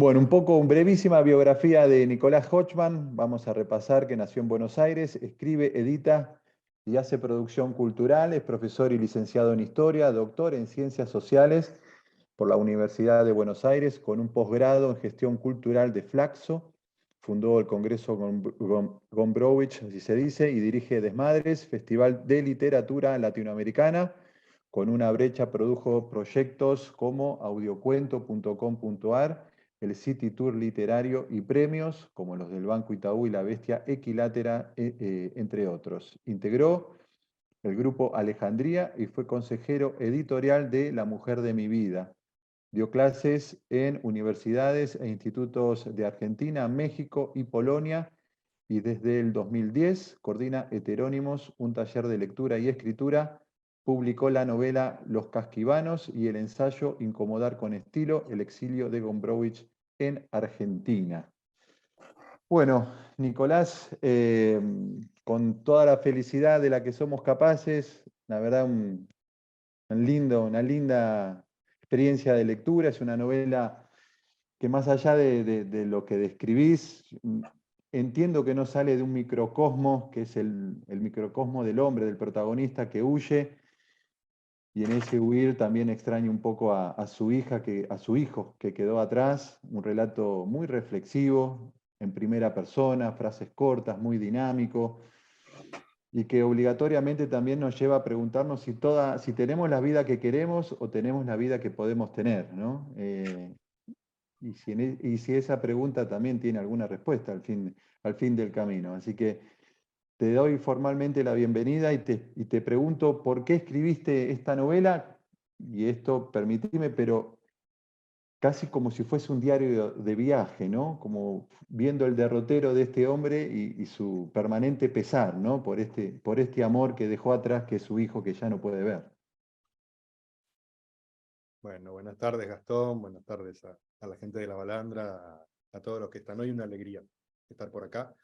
Bueno, un poco, brevísima biografía de Nicolás Hochman. Vamos a repasar que nació en Buenos Aires, escribe, edita y hace producción cultural. Es profesor y licenciado en Historia, doctor en Ciencias Sociales por la Universidad de Buenos Aires, con un posgrado en Gestión Cultural de Flaxo. Fundó el Congreso Gombrowicz, así se dice, y dirige Desmadres, Festival de Literatura Latinoamericana. Con una brecha produjo proyectos como audiocuento.com.ar, el City Tour literario y premios, como los del Banco Itaú y la Bestia Equilátera, entre otros. Integró el grupo Alejandría y fue consejero editorial de La Mujer de mi Vida. Dio clases en universidades e institutos de Argentina, México y Polonia, y desde el 2010 coordina Heterónimos, un taller de lectura y escritura. Publicó la novela Los Casquivanos y el ensayo Incomodar con estilo, el exilio de Gombrowicz en Argentina. Bueno, Nicolás, con toda la felicidad de la que somos capaces, la verdad, una linda experiencia de lectura. Es una novela que, más allá de lo que describís, entiendo que no sale de un microcosmos, que es el microcosmo del hombre, del protagonista que huye, y en ese huir también extraña un poco a su hija, a su hijo que quedó atrás. Un relato muy reflexivo, en primera persona, frases cortas, muy dinámico, y que obligatoriamente también nos lleva a preguntarnos si tenemos la vida que queremos o tenemos la vida que podemos tener, ¿no? Y si esa pregunta también tiene alguna respuesta al fin del camino. Así que te doy formalmente la bienvenida y te pregunto por qué escribiste esta novela, y esto permitime, pero casi como si fuese un diario de viaje, ¿no? Como viendo el derrotero de este hombre y su permanente pesar, ¿no? Por este amor que dejó atrás, que es su hijo, que ya no puede ver. Bueno, buenas tardes, Gastón, buenas tardes a la gente de La Balandra, a todos los que están hoy. Una alegría estar por acá.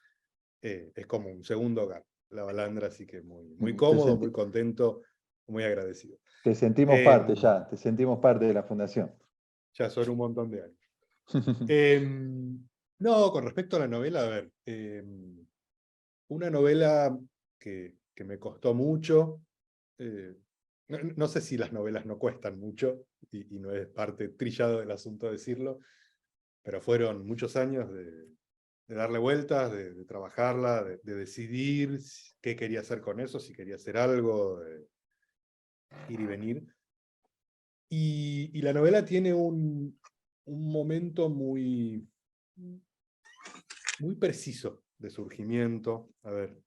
Es como un segundo hogar, La Balandra, así que muy Te, cómodo, senti- muy contento, muy agradecido. te sentimos Eh, parte ya, te sentimos parte de la fundación. ya son un montón de años. No, con respecto a la novela, a ver, una novela que me costó mucho. No sé si las novelas no cuestan mucho, y no es parte trillado del asunto decirlo, pero fueron muchos años de darle vueltas, de trabajarla, de decidir qué quería hacer con eso, si quería hacer algo, de ir y venir. Y la novela tiene un momento muy preciso de surgimiento. A ver,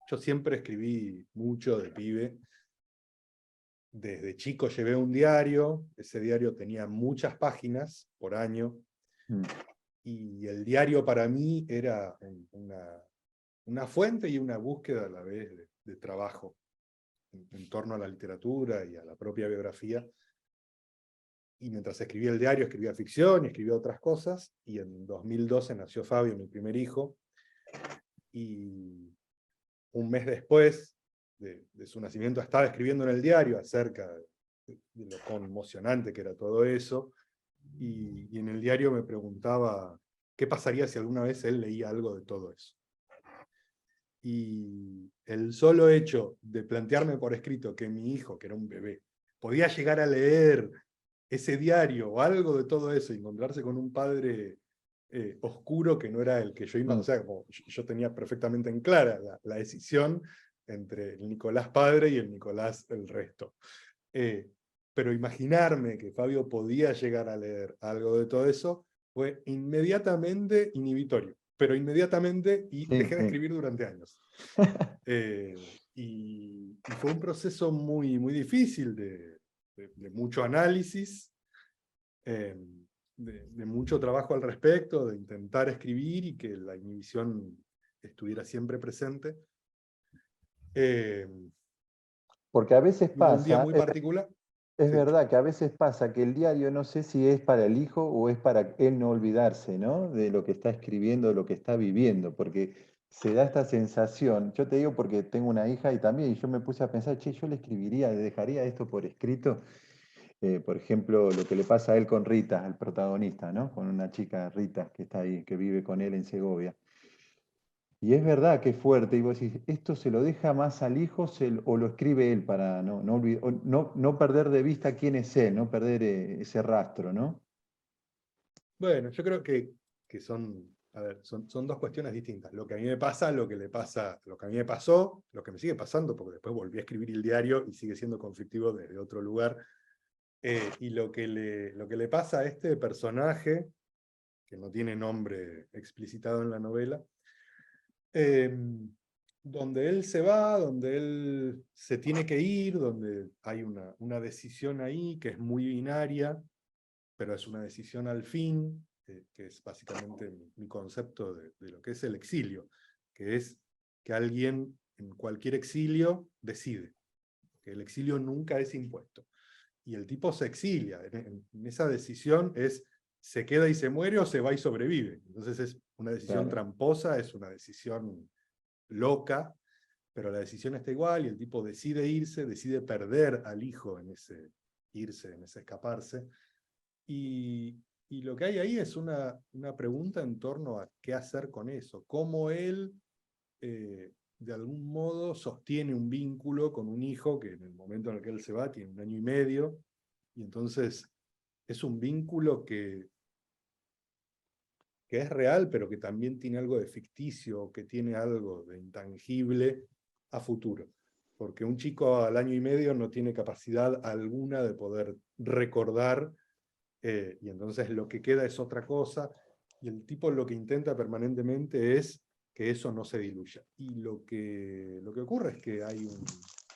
yo siempre escribí mucho de pibe. Desde chico llevé un diario, ese diario tenía muchas páginas por año, Mm. y el diario para mí era una fuente y una búsqueda a la vez de trabajo en torno a la literatura y a la propia biografía. Y mientras escribía el diario, escribía ficción y escribía otras cosas, y en 2012 nació Fabio, mi primer hijo, y un mes después de su nacimiento estaba escribiendo en el diario acerca de lo conmocionante que era todo eso, y en el diario me preguntaba qué pasaría si alguna vez él leía algo de todo eso. Y el solo hecho de plantearme por escrito que mi hijo, que era un bebé, podía llegar a leer ese diario o algo de todo eso y encontrarse con un padre oscuro que no era el que yo iba, o sea, como yo tenía perfectamente en clara la decisión entre el Nicolás padre y el Nicolás el resto. Pero imaginarme que Fabio podía llegar a leer algo de todo eso fue inmediatamente inhibitorio, pero inmediatamente, y Sí, dejé de sí. escribir durante años. Y fue un proceso muy difícil de mucho análisis, eh, de mucho trabajo al respecto, de intentar escribir y que la inhibición estuviera siempre presente. Porque a veces Hubo un día pasa, muy particular. es Sí. verdad que a veces pasa que el diario, no sé si es para el hijo o es para él no olvidarse, ¿no? De lo que está escribiendo, de lo que está viviendo, porque se da esta sensación. Yo te digo porque tengo una hija y también yo me puse a pensar, che, yo le escribiría, le dejaría esto por escrito. por ejemplo, lo que le pasa a él con Rita, el protagonista, ¿no? Con una chica, Rita, que está ahí, que vive con él en Segovia. Y es verdad que es fuerte, y vos decís, ¿esto se lo deja más al hijo o lo escribe él para no perder de vista quién es él, no perder ese rastro, ¿no? Bueno, yo creo que son, a ver, son dos cuestiones distintas. Lo que a mí me pasa, lo que le pasa, lo que a mí me pasó, lo que me sigue pasando, porque después volví a escribir el diario y sigue siendo conflictivo desde otro lugar. Y lo que le pasa a este personaje, que no tiene nombre explicitado en la novela, eh, donde él se va, donde él se tiene que ir, donde hay una decisión ahí que es muy binaria, pero es una decisión al fin, que es básicamente mi concepto de lo que es el exilio, que es que alguien en cualquier exilio decide, que el exilio nunca es impuesto. Y el tipo se exilia, en esa decisión es, se queda y se muere o se va y sobrevive. Entonces es una decisión Claro. tramposa, es una decisión loca, pero la decisión está igual y el tipo decide irse, decide perder al hijo en ese irse, en ese escaparse. Y lo que hay ahí es una pregunta en torno a qué hacer con eso, cómo él de algún modo sostiene un vínculo con un hijo que en el momento en el que él se va tiene 1 año y medio, y entonces es un vínculo que es real, pero que también tiene algo de ficticio, que tiene algo de intangible a futuro. Porque un chico al 1 año y medio no tiene capacidad alguna de poder recordar, y entonces lo que queda es otra cosa, y el tipo lo que intenta permanentemente es que eso no se diluya. Y lo que ocurre es que hay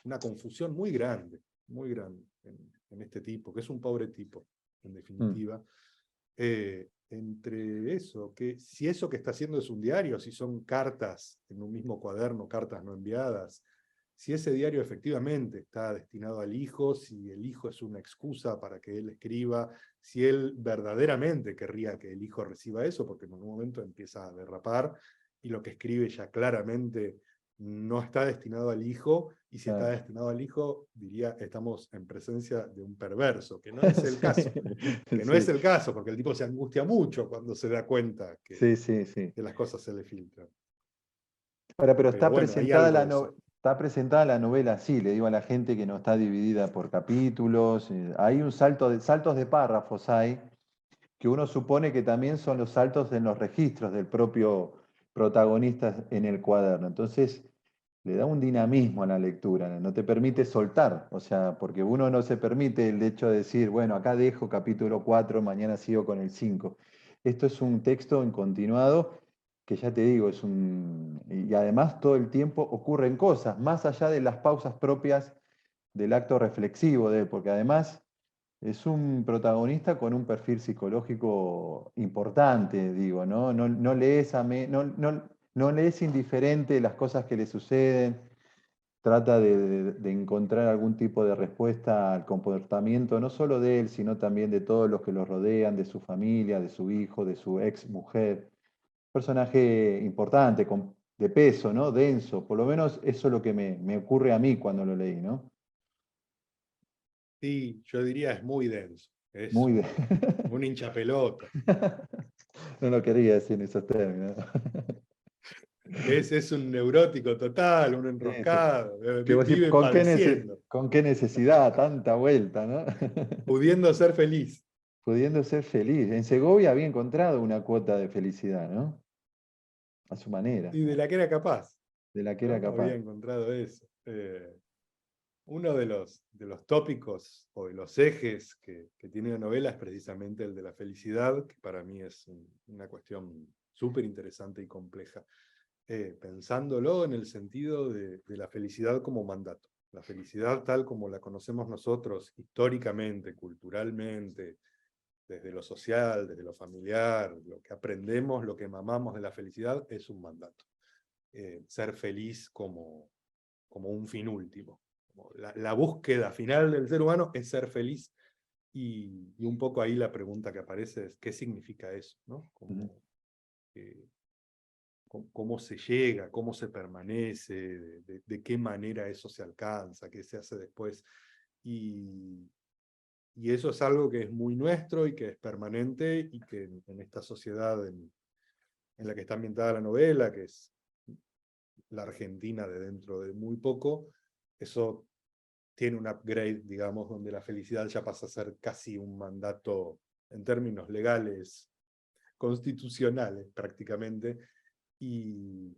una confusión muy grande en este tipo, que es un pobre tipo, en Mm. definitiva, entre eso, que si eso que está haciendo es un diario, si son cartas en un mismo cuaderno, cartas no enviadas, si ese diario efectivamente está destinado al hijo, si el hijo es una excusa para que él escriba, si él verdaderamente querría que el hijo reciba eso, porque en un momento empieza a derrapar y lo que escribe ya claramente no está destinado al hijo, y si está Claro. destinado al hijo, diría, estamos en presencia de un perverso, que no es el caso. Sí, Que no es sí, el caso, porque el tipo se angustia mucho cuando se da cuenta sí, sí, sí. que las cosas se le filtran. Ahora, pero Pero bueno, hay algo de eso. está presentada la novela así, le digo a la gente que no está dividida por capítulos. Hay un saltos de párrafos hay, que uno supone que también son los saltos en los registros del propio protagonista en el cuaderno. Entonces, le da un dinamismo a la lectura, no te permite soltar, o sea, porque uno no se permite el hecho de decir, bueno, acá dejo capítulo 4, mañana sigo con el 5. Esto es un texto en continuado que ya te digo, y además todo el tiempo ocurren cosas, más allá de las pausas propias del acto reflexivo de él, porque además es un protagonista con un perfil psicológico importante, digo, ¿no? No le es, no le es indiferente las cosas que le suceden, trata de encontrar algún tipo de respuesta al comportamiento, no solo de él, sino también de todos los que lo rodean, de su familia, de su hijo, de su ex mujer. Personaje importante, de peso, ¿no? Denso, por lo menos eso es lo que me ocurre a mí cuando lo leí, ¿no? Sí, yo diría es muy denso. Es Muy de... un hinchapelota. No lo quería decir en esos términos. Es un neurótico total, un Sí, sí. enroscado. Que vos decís, Vive padeciendo, con qué necesidad, tanta vuelta, ¿no? pudiendo ser feliz. Pudiendo ser feliz. En Segovia había encontrado una cuota de felicidad, ¿no? A su manera, Y de la que era capaz, de la que era ¿no? Había capaz. encontrado eso. Uno de los tópicos o de los ejes que tiene la novela es precisamente el de la felicidad, que para mí es una cuestión súper interesante y compleja, pensándolo en el sentido de la felicidad como mandato. La felicidad tal como la conocemos nosotros históricamente, culturalmente, desde lo social, desde lo familiar, lo que aprendemos, lo que mamamos de la felicidad, es un mandato. Ser feliz como un fin último. La búsqueda final del ser humano es ser feliz, y un poco ahí la pregunta que aparece es, ¿qué significa eso? ¿No? Ujú. Eh, cómo se llega, cómo se permanece, de qué manera eso se alcanza, qué se hace después. Y, Y eso es algo que es muy nuestro y que es permanente y que en esta sociedad en la que está ambientada la novela, que es la Argentina de dentro de muy poco, eso tiene un upgrade, digamos, donde la felicidad ya pasa a ser casi un mandato en términos legales, constitucionales prácticamente, y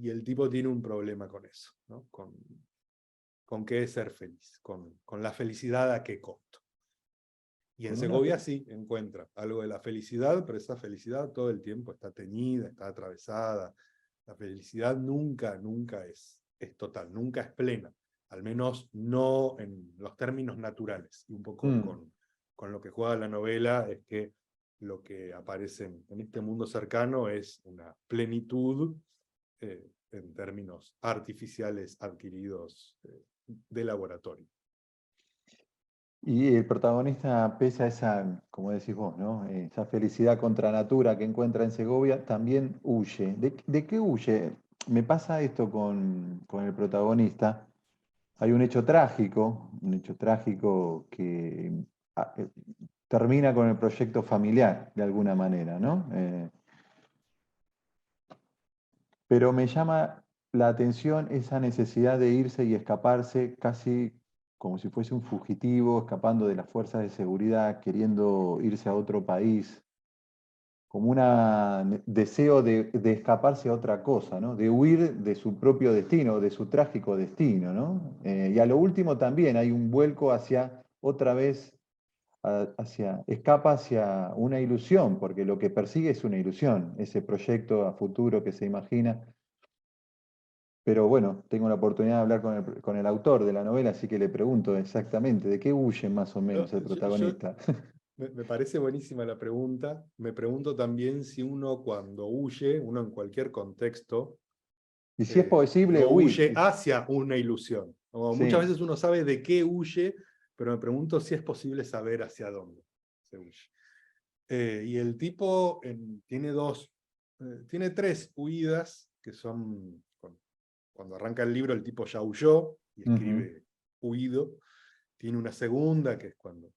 el tipo tiene un problema con eso, ¿no? Con qué es ser feliz, con la felicidad a qué costo. Y en Con una Segovia sí encuentra algo de la felicidad, pero esa felicidad todo el tiempo está teñida, está atravesada. La felicidad nunca, nunca es total, nunca es plena, al menos no en los términos naturales. Y un poco con lo que juega la novela es que lo que aparece en este mundo cercano es una plenitud en términos artificiales adquiridos de laboratorio. Y el protagonista, pese a esa, como decís vos, ¿no? Esa felicidad contra natura que encuentra en Segovia, también huye. ¿De qué huye? Me pasa esto con el protagonista. Hay un hecho trágico que ah, eh, termina con el proyecto familiar, de alguna manera, ¿no? Pero me llama la atención esa necesidad de irse y escaparse casi como si fuese un fugitivo, escapando de las fuerzas de seguridad, queriendo irse a otro país, como un deseo de escaparse a otra cosa, ¿no? De huir de su propio destino, de su trágico destino, ¿no? Y a lo último también hay un vuelco hacia otra vez, escapa hacia una ilusión, porque lo que persigue es una ilusión, ese proyecto a futuro que se imagina. Pero bueno, tengo la oportunidad de hablar con el autor de la novela, así que le pregunto exactamente de qué huye más o menos el protagonista. Me parece buenísima la pregunta. Me pregunto también si uno cuando huye, uno en cualquier contexto, Y si es posible, no huye huir. hacia una ilusión. O muchas Sí. veces uno sabe de qué huye, pero me pregunto si es posible saber hacia dónde se huye. Y el tipo tiene tres huidas, que son, cuando arranca el libro el tipo ya huyó y Ujú. escribe huido. Tiene una segunda, que es cuando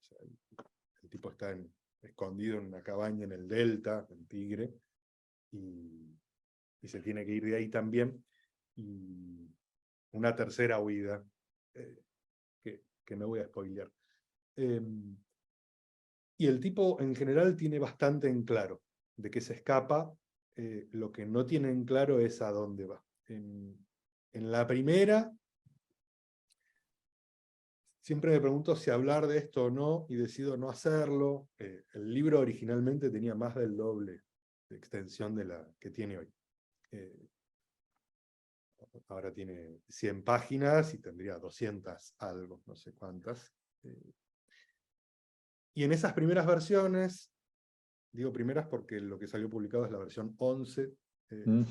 el tipo está escondido en una cabaña en el delta, en Tigre, y se tiene que ir de ahí también. Y una tercera huida, que me voy a spoilear. Y el tipo en general tiene bastante en claro de qué se escapa. Lo que no tiene en claro es a dónde va. En la primera, siempre me pregunto si hablar de esto o no, y decido no hacerlo. El libro originalmente tenía más del doble de extensión de la que tiene hoy. Ahora tiene 100 páginas y tendría 200 algo, no sé cuántas. Y en esas primeras versiones, digo primeras porque lo que salió publicado es la versión 11, Mm.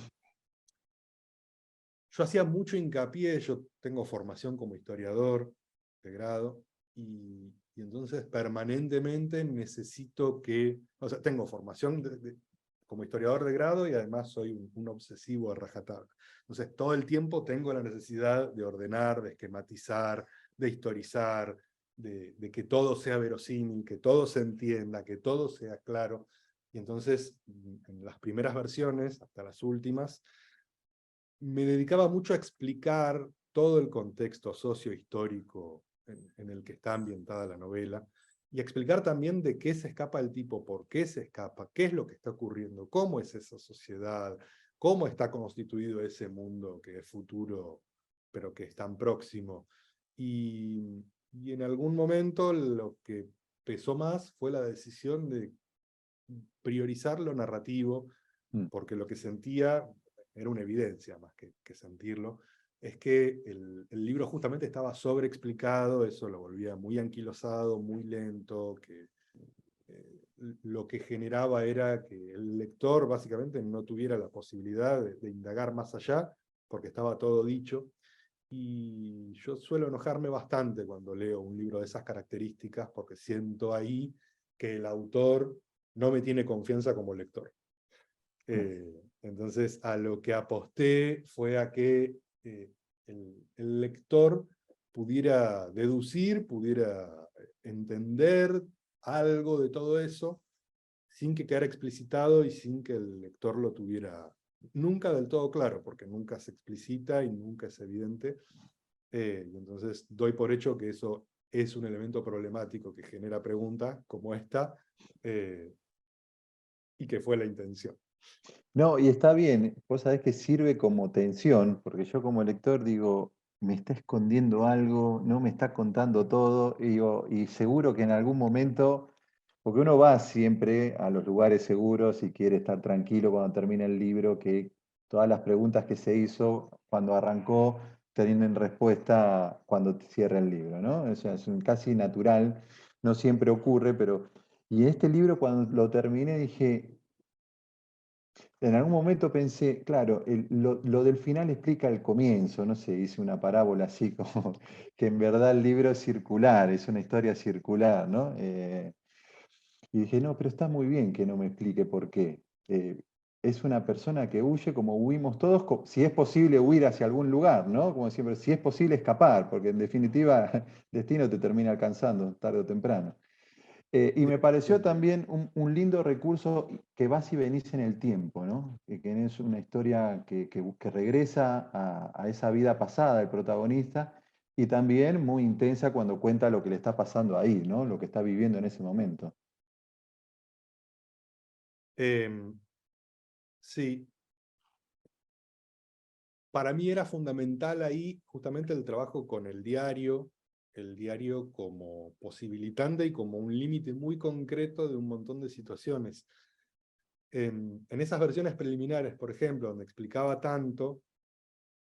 yo hacía mucho hincapié. Yo tengo formación como historiador de grado, y entonces permanentemente necesito o sea, tengo formación como historiador de grado y además soy un obsesivo a rajatabla. Entonces todo el tiempo tengo la necesidad de ordenar, de esquematizar, de historizar, de que todo sea verosímil, que todo se entienda, que todo sea claro. Y entonces, en las primeras versiones, hasta las últimas, me dedicaba mucho a explicar todo el contexto sociohistórico en el que está ambientada la novela, y a explicar también de qué se escapa el tipo, por qué se escapa, qué es lo que está ocurriendo, cómo es esa sociedad, cómo está constituido ese mundo que es futuro, pero que es tan próximo. Y en algún momento lo que pesó más fue la decisión de priorizar lo narrativo, Mm. porque lo que sentía era una evidencia más que sentirlo, es que el libro justamente estaba sobreexplicado. Eso lo volvía muy anquilosado, muy lento, que lo que generaba era que el lector básicamente no tuviera la posibilidad de indagar más allá, porque estaba todo dicho. Y yo suelo enojarme bastante cuando leo un libro de esas características, porque siento ahí que el autor no me tiene confianza como lector. Entonces, a lo que aposté fue a que el lector pudiera deducir, pudiera entender algo de todo eso, sin que quedara explicitado y sin que el lector lo tuviera nunca del todo claro, porque nunca se explicita y nunca es evidente. Y entonces doy por hecho que eso es un elemento problemático que genera preguntas como esta, y que fue la intención. No, y está bien, vos sabés que sirve como tensión, porque yo como lector digo, me está escondiendo algo, no me está contando todo, y digo, y seguro que en algún momento, porque uno va siempre a los lugares seguros y quiere estar tranquilo cuando termina el libro, que todas las preguntas que se hizo cuando arrancó tienen respuesta cuando cierra el libro, ¿no? O sea, casi natural, no siempre ocurre, pero... Y este libro cuando lo terminé dije, en algún momento pensé, claro, lo del final explica el comienzo, no sé, hice una parábola así como que en verdad el libro es circular, es una historia circular, ¿no? Y dije, no, pero está muy bien que no me explique por qué. Es una persona que huye como huimos todos, si es posible huir hacia algún lugar, ¿no? Como siempre, si es posible escapar, porque en definitiva el destino te termina alcanzando tarde o temprano. Y me pareció también un lindo recurso que vas y venís en el tiempo, ¿no? Que es una historia que regresa a esa vida pasada del protagonista y también muy intensa cuando cuenta lo que le está pasando ahí, ¿no? Lo que está viviendo en ese momento. Sí, para mí era fundamental ahí justamente el trabajo con el diario como posibilitante y como un límite muy concreto de un montón de situaciones. En esas versiones preliminares, por ejemplo, donde explicaba tanto,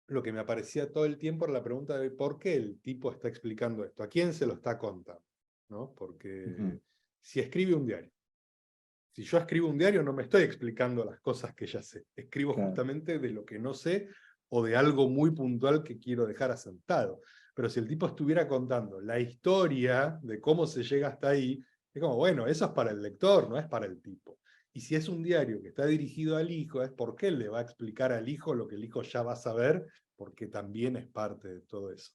lo que me aparecía todo el tiempo era la pregunta de por qué el tipo está explicando esto, a quién se lo está contando, ¿no? Ujú, Porque si escribe un diario, si yo escribo un diario no me estoy explicando las cosas que ya sé, escribo claro. justamente de lo que no sé o de algo muy puntual que quiero dejar asentado. Pero si el tipo estuviera contando la historia de cómo se llega hasta ahí, es como, bueno, eso es para el lector, no es para el tipo. Y si es un diario que está dirigido al hijo, es porque él le va a explicar al hijo lo que el hijo ya va a saber, porque también es parte de todo eso.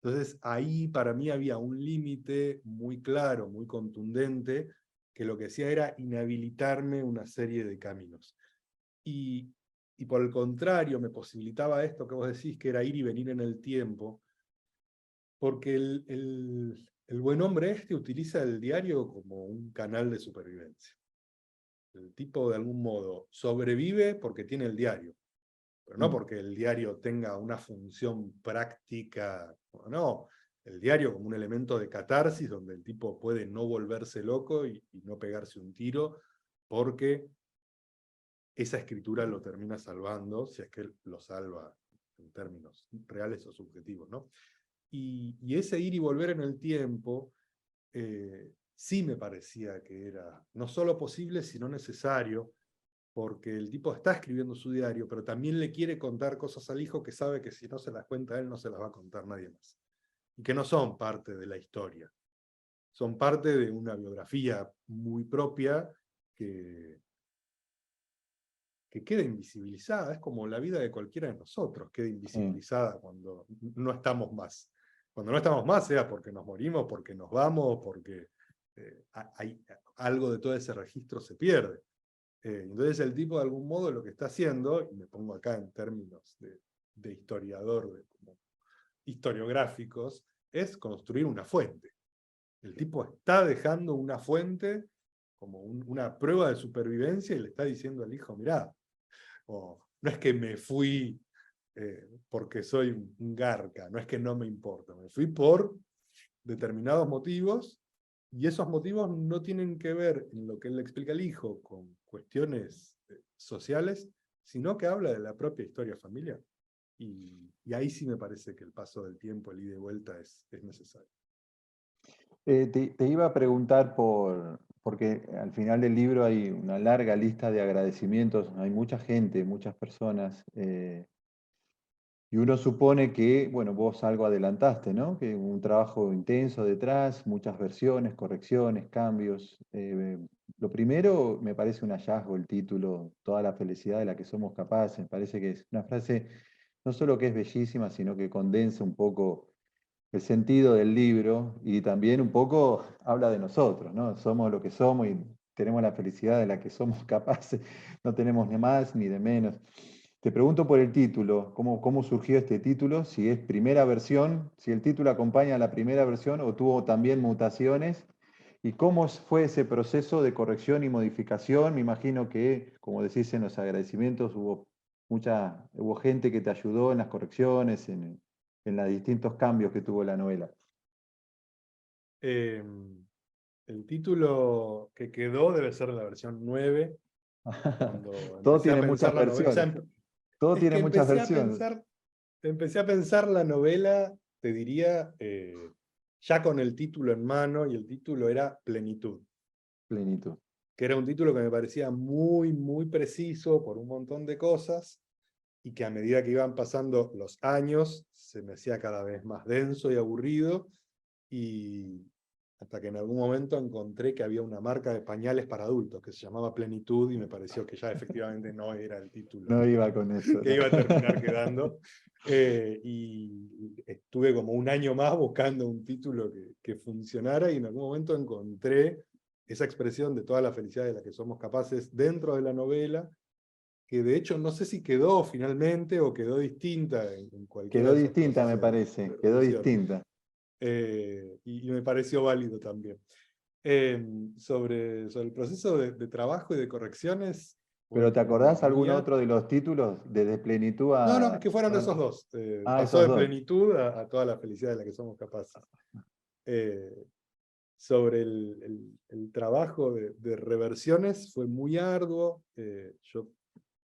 Entonces ahí para mí había un límite muy claro, muy contundente, que lo que hacía era inhabilitarme una serie de caminos. Y, y por el contrario, me posibilitaba esto que vos decís, que era ir y venir en el tiempo, porque el buen hombre este utiliza el diario como un canal de supervivencia. El tipo de algún modo sobrevive porque tiene el diario, pero no Mm, porque el diario tenga una función práctica, no, el diario como un elemento de catarsis donde el tipo puede no volverse loco y no pegarse un tiro porque esa escritura lo termina salvando, si es que él lo salva en términos reales o subjetivos, ¿no? Y ese ir y volver en el tiempo sí me parecía que era no solo posible, sino necesario, porque el tipo está escribiendo su diario, pero también le quiere contar cosas al hijo que sabe que si no se las cuenta él, no se las va a contar nadie más. Y que no son parte de la historia, son parte de una biografía muy propia que, que queda invisibilizada. Es como la vida de cualquiera de nosotros, queda sí. invisibilizada cuando no estamos más. Cuando no estamos más, sea porque nos morimos, porque nos vamos, porque hay, algo de todo ese registro se pierde. Entonces el tipo de algún modo lo que está haciendo, y me pongo acá en términos de historiador, de como historiográficos, es construir una fuente. El tipo está dejando una fuente como una prueba de supervivencia y le está diciendo al hijo, mirá, no es que me fui porque soy un garca, no es que no me importa, me fui por determinados motivos y esos motivos no tienen que ver en lo que él le explica al hijo con cuestiones sociales, sino que habla de la propia historia familiar. Y ahí sí me parece que el paso del tiempo, el ida y vuelta, es necesario. Te iba a preguntar porque al final del libro hay una larga lista de agradecimientos, hay mucha gente, muchas personas. Y uno supone que, bueno, vos algo adelantaste, ¿no? Que un trabajo intenso detrás, muchas versiones, correcciones, cambios. Lo primero, me parece un hallazgo el título, Toda la felicidad de la que somos capaces. Me parece que es una frase no solo que es bellísima, sino que condensa un poco el sentido del libro y también un poco habla de nosotros, ¿no? Somos lo que somos y tenemos la felicidad de la que somos capaces, no tenemos ni más ni de menos. Te pregunto por el título, ¿cómo surgió este título? Si es primera versión, si el título acompaña a la primera versión o tuvo también mutaciones. ¿Y cómo fue ese proceso de corrección y modificación? Me imagino que, como decís en los agradecimientos, hubo gente que te ayudó en las correcciones, en los distintos cambios que tuvo la novela. Eh, el título que quedó debe ser la versión 9, cuando Todo empecé a tiene pensar muchas la novela. O sea, versiones. Todo es tiene que muchas versiones. empecé a pensar la novela, te diría, ya con el título en mano, y el título era Plenitud, Plenitud. que era un título que me parecía muy, muy preciso por un montón de cosas, y que a medida que iban pasando los años, se me hacía cada vez más denso y aburrido, y hasta que en algún momento encontré que había una marca de pañales para adultos que se llamaba Plenitud, y me pareció que ya efectivamente no era el título No iba con eso, que ¿no? iba a terminar quedando. Y estuve como un año más buscando un título que funcionara, y en algún momento encontré esa expresión de toda la felicidad de la que somos capaces dentro de la novela, que de hecho no sé si quedó finalmente o quedó distinta en cualquiera Quedó de esos distinta, me procesos parece. de Quedó revisión. distinta. Y me pareció válido también. Sobre el proceso de trabajo y de correcciones, ¿Pero te pues acordás algún diría... otro de los títulos? Desde plenitud No, no, a... es que fueron esos dos. Ah, Pasó esos de dos. plenitud a toda la felicidad de la que somos capaces. Eh, sobre el trabajo de reversiones fue muy arduo. Yo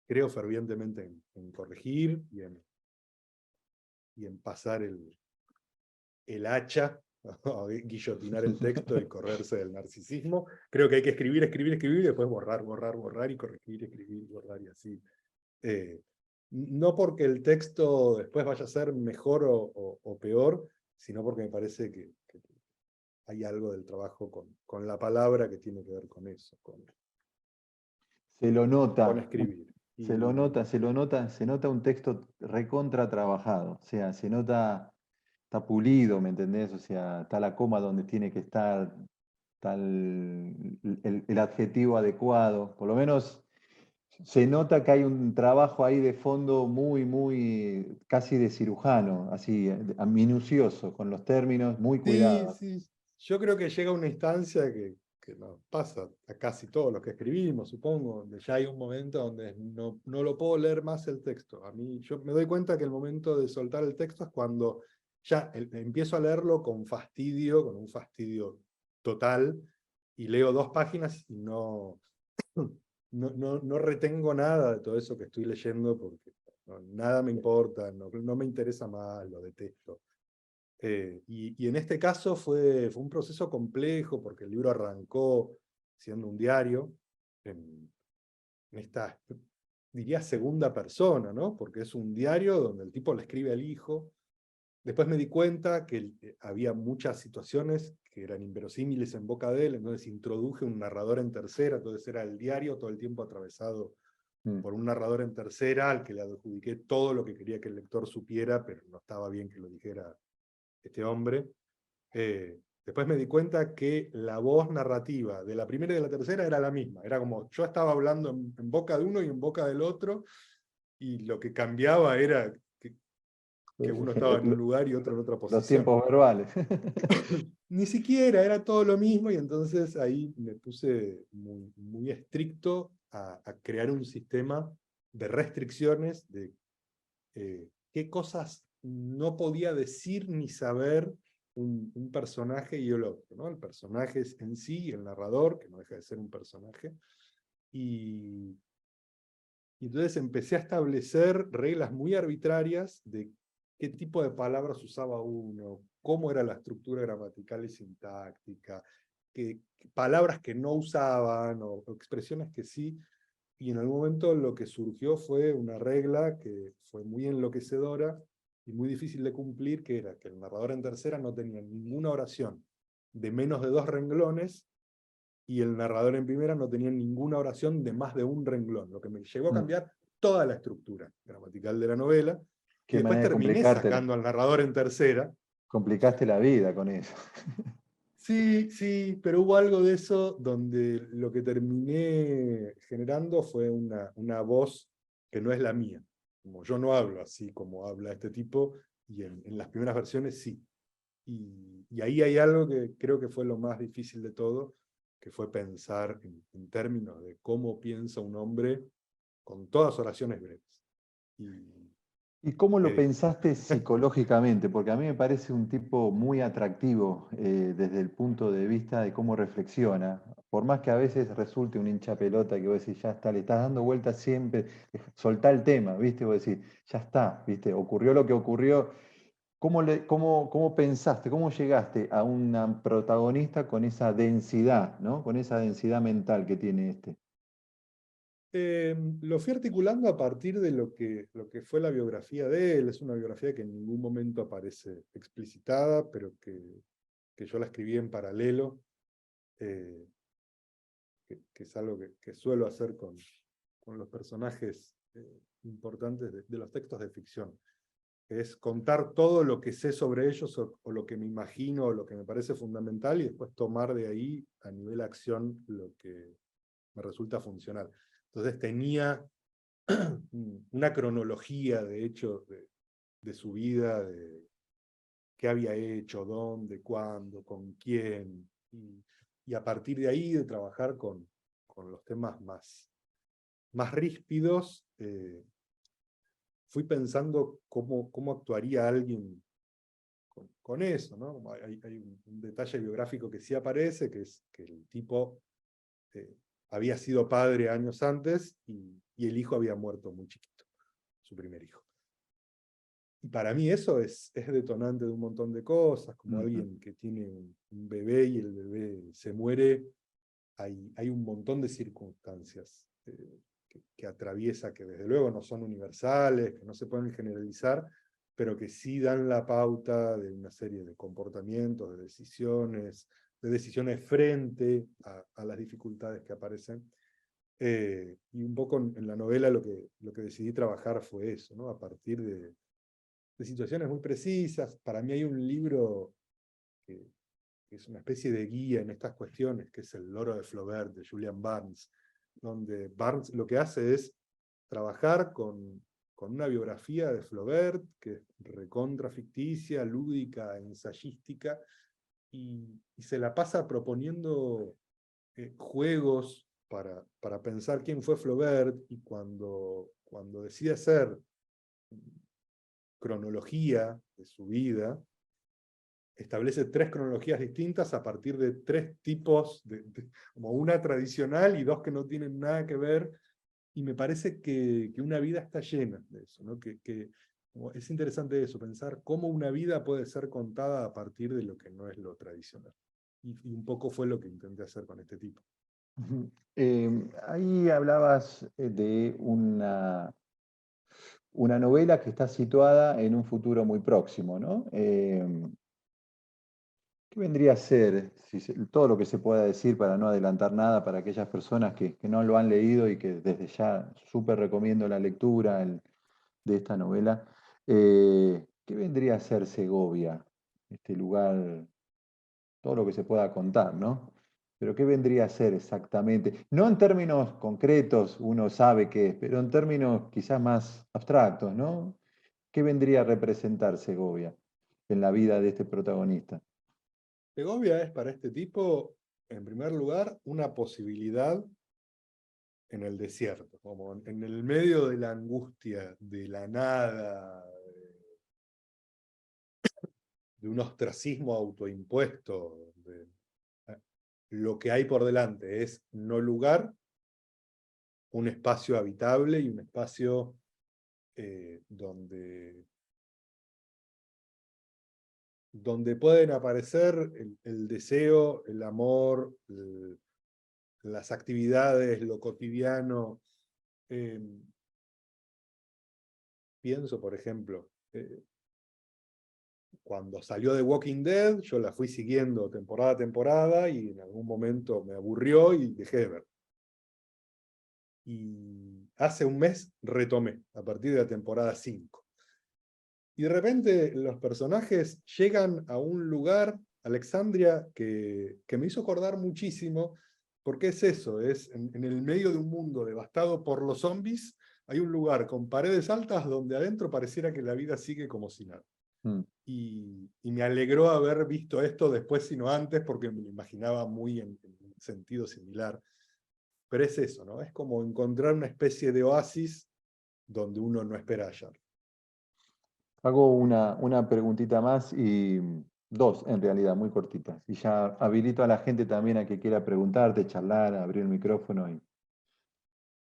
creo fervientemente en corregir y en pasar el hacha, o guillotinar el texto y correrse del narcisismo. Creo que hay que escribir, escribir, escribir, y después borrar, borrar, borrar, y corregir, escribir, borrar, y así. No porque el texto después vaya a ser mejor o peor, sino porque me parece que hay algo del trabajo con la palabra que tiene que ver con eso, Se lo con nota, escribir. se lo nota, se lo nota, se nota un texto recontra trabajado. O sea, se nota, está pulido, ¿me entendés? O sea, está la coma donde tiene que estar, está el adjetivo adecuado. Por lo menos se nota que hay un trabajo ahí de fondo muy, casi de cirujano, así, minucioso, con los términos, muy Sí, cuidados. sí. Yo creo que llega una instancia que nos pasa a casi todos los que escribimos, supongo, donde ya hay un momento donde no lo puedo leer más el texto. A mí, yo me doy cuenta que el momento de soltar el texto es cuando ya empiezo a leerlo con fastidio, con un fastidio total, y leo 2 páginas y no retengo nada de todo eso que estoy leyendo, porque nada me importa, no me interesa más, lo detesto. Y en este caso fue un proceso complejo, porque el libro arrancó siendo un diario, en esta, diría, segunda persona, ¿no? Porque es un diario donde el tipo le escribe al hijo. Después me di cuenta que había muchas situaciones que eran inverosímiles en boca de él, entonces introduje un narrador en tercera, entonces era el diario todo el tiempo atravesado Mm. por un narrador en tercera, al que le adjudiqué todo lo que quería que el lector supiera, pero no estaba bien que lo dijera este hombre. Después me di cuenta que la voz narrativa de la primera y de la tercera era la misma. Era como yo estaba hablando en boca de uno y en boca del otro, y lo que cambiaba era que uno estaba en un lugar y otro en otra Los posición. tiempos verbales. Ni siquiera, era todo lo mismo, y entonces ahí me puse muy, muy estricto a crear un sistema de restricciones de qué cosas no podía decir ni saber un personaje y el otro, ¿no? El personaje es en sí, el narrador, que no deja de ser un personaje, y entonces empecé a establecer reglas muy arbitrarias de qué tipo de palabras usaba uno, cómo era la estructura gramatical y sintáctica, palabras que no usaban o expresiones que sí. Y en algún momento lo que surgió fue una regla que fue muy enloquecedora y muy difícil de cumplir, que era que el narrador en tercera no tenía ninguna oración de menos de 2 renglones, y el narrador en primera no tenía ninguna oración de más de 1 renglón, lo que me llegó a cambiar toda la estructura gramatical de la novela. Y Qué después manera de terminé complicártela. sacando al narrador en tercera, Complicaste la vida con eso. Sí, sí, pero hubo algo de eso donde lo que terminé generando fue una voz que no es la mía. Como yo no hablo así como habla este tipo, y en las primeras versiones sí. Y ahí hay algo que creo que fue lo más difícil de todo, que fue pensar en términos de cómo piensa un hombre con todas oraciones breves. Y ¿Y cómo lo es difícil. pensaste psicológicamente? Porque a mí me parece un tipo muy atractivo desde el punto de vista de cómo reflexiona. Por más que a veces resulte un hincha pelota que vos decís, ya está, le estás dando vueltas siempre, soltá el tema, ¿viste? Vos decís, ya está, ¿viste? Ocurrió lo que ocurrió. ¿Cómo pensaste, cómo llegaste a una protagonista con esa densidad, ¿no? Con esa densidad mental que tiene este? Lo fui articulando a partir de lo que fue la biografía de él. Es una biografía que en ningún momento aparece explicitada, pero que yo la escribí en paralelo, eh, que es algo que suelo hacer con los personajes importantes de los textos de ficción. Es contar todo lo que sé sobre ellos o lo que me imagino o lo que me parece fundamental y después tomar de ahí a nivel acción lo que me resulta funcional. Entonces tenía una cronología, de hecho, de su vida, de qué había hecho, dónde, cuándo, con quién, y a partir de ahí de trabajar con los temas más ríspidos, fui pensando cómo actuaría alguien con eso, ¿no? Hay un detalle biográfico que sí aparece, que es que el tipo había sido padre años antes y el hijo había muerto muy chiquito, su primer hijo. Y para mí eso es detonante de un montón de cosas, como Ujú. alguien que tiene un bebé y el bebé se muere, hay un montón de circunstancias que atraviesa, que desde luego no son universales, que no se pueden generalizar, pero que sí dan la pauta de una serie de comportamientos, de decisiones frente a las dificultades que aparecen. Y un poco en la novela lo que decidí trabajar fue eso, ¿no? A partir de situaciones muy precisas. Para mí hay un libro que es una especie de guía en estas cuestiones, que es El loro de Flaubert, de Julian Barnes, donde Barnes lo que hace es trabajar con una biografía de Flaubert, que es recontra ficticia, lúdica, ensayística, y se la pasa proponiendo juegos para pensar quién fue Flaubert, y cuando decide hacer cronología de su vida, establece 3 cronologías distintas a partir de 3 tipos, como una tradicional y 2 que no tienen nada que ver, y me parece que una vida está llena de eso, ¿no? Es interesante eso, pensar cómo una vida puede ser contada a partir de lo que no es lo tradicional. Y un poco fue lo que intenté hacer con este tipo. Ujú. Ahí hablabas de una novela que está situada en un futuro muy próximo, ¿no? ¿Qué vendría a ser todo lo que se pueda decir para no adelantar nada para aquellas personas que no lo han leído y que desde ya súper recomiendo la lectura de esta novela? ¿Qué vendría a ser Segovia? Este lugar, todo lo que se pueda contar, ¿no? Pero ¿qué vendría a ser exactamente? No en términos concretos, uno sabe qué es, pero en términos quizás más abstractos, ¿no? ¿Qué vendría a representar Segovia en la vida de este protagonista? Segovia es para este tipo, en primer lugar, una posibilidad en el desierto, como en el medio de la angustia, de la nada, de un ostracismo autoimpuesto. Lo que hay por delante es no lugar, un espacio habitable y un espacio donde pueden aparecer el deseo, el amor, las actividades, lo cotidiano. Eh, Pienso, por ejemplo, cuando salió The Walking Dead, yo la fui siguiendo temporada a temporada y en algún momento me aburrió y dejé de ver. Y hace un mes retomé, a partir de la temporada 5. Y de repente los personajes llegan a un lugar, Alexandria, que me hizo acordar muchísimo, porque es eso, es en el medio de un mundo devastado por los zombies, hay un lugar con paredes altas donde adentro pareciera que la vida sigue como si nada. Mm. Y me alegró haber visto esto después, sino antes, porque me lo imaginaba muy en un sentido similar. Pero es eso, ¿no? Es como encontrar una especie de oasis donde uno no espera hallar. Hago una preguntita más y dos en realidad, muy cortitas. Y ya habilito a la gente también a que quiera preguntarte, charlar, abrir el micrófono.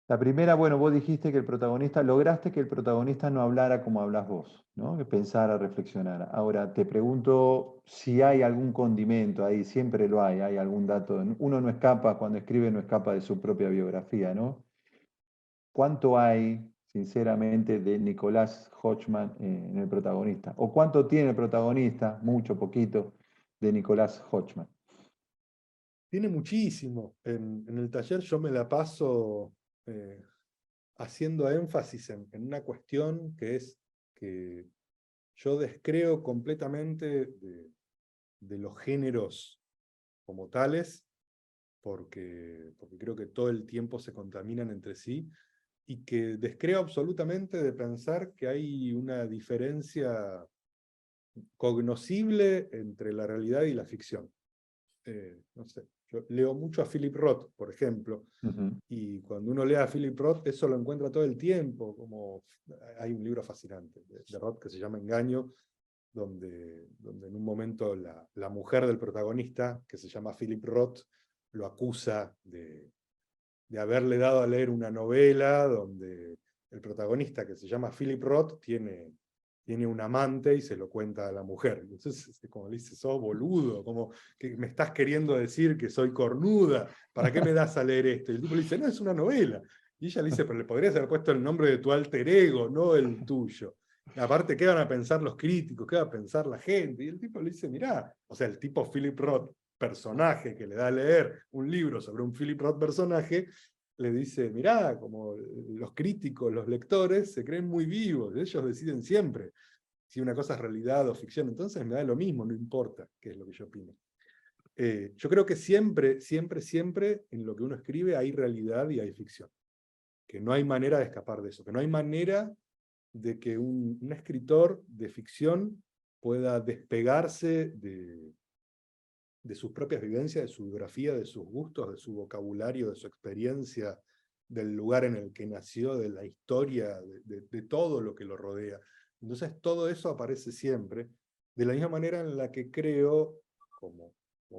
La primera, bueno, vos dijiste que el protagonista, lograste que el protagonista no hablara como hablas vos, ¿no? Que pensara, reflexionara. Ahora, te pregunto si hay algún condimento ahí, siempre lo hay algún dato. Uno no escapa, cuando escribe no escapa de su propia biografía, ¿no? ¿Cuánto hay, sinceramente, de Nicolás Hodgman en el protagonista? ¿O cuánto tiene el protagonista, mucho, poquito, de Nicolás Hodgman? Tiene muchísimo. En el taller yo me la paso haciendo énfasis en una cuestión que es que yo descreo completamente de los géneros como tales, porque creo que todo el tiempo se contaminan entre sí, y que descreo absolutamente de pensar que hay una diferencia cognoscible entre la realidad y la ficción. No sé, yo leo mucho a Philip Roth, por ejemplo, Ujú. y cuando uno lee a Philip Roth, eso lo encuentra todo el tiempo, como hay un libro fascinante de Roth que se llama Engaño, donde en un momento la mujer del protagonista, que se llama Philip Roth, lo acusa de haberle dado a leer una novela donde el protagonista, que se llama Philip Roth, tiene un amante y se lo cuenta a la mujer. Entonces, como le dice, sos boludo, como que me estás queriendo decir que soy cornuda, ¿para qué me das a leer esto? Y el tipo le dice, no, es una novela. Y ella le dice, pero le podrías haber puesto el nombre de tu alter ego, no el tuyo. Y aparte, ¿qué van a pensar los críticos? ¿Qué va a pensar la gente? Y el tipo le dice, mirá, o sea, el tipo Philip Roth, personaje que le da a leer un libro sobre un Philip Roth personaje, le dice, mirá, como los críticos, los lectores, se creen muy vivos, ellos deciden siempre si una cosa es realidad o ficción, entonces me da lo mismo, no importa qué es lo que yo opino. Yo creo que siempre, siempre, siempre en lo que uno escribe hay realidad y hay ficción, que no hay manera de escapar de eso, que no hay manera de que un escritor de ficción pueda despegarse de sus propias vivencias, de su biografía, de sus gustos, de su vocabulario, de su experiencia, del lugar en el que nació, de la historia, de todo lo que lo rodea. Entonces todo eso aparece siempre, de la misma manera en la que creo, como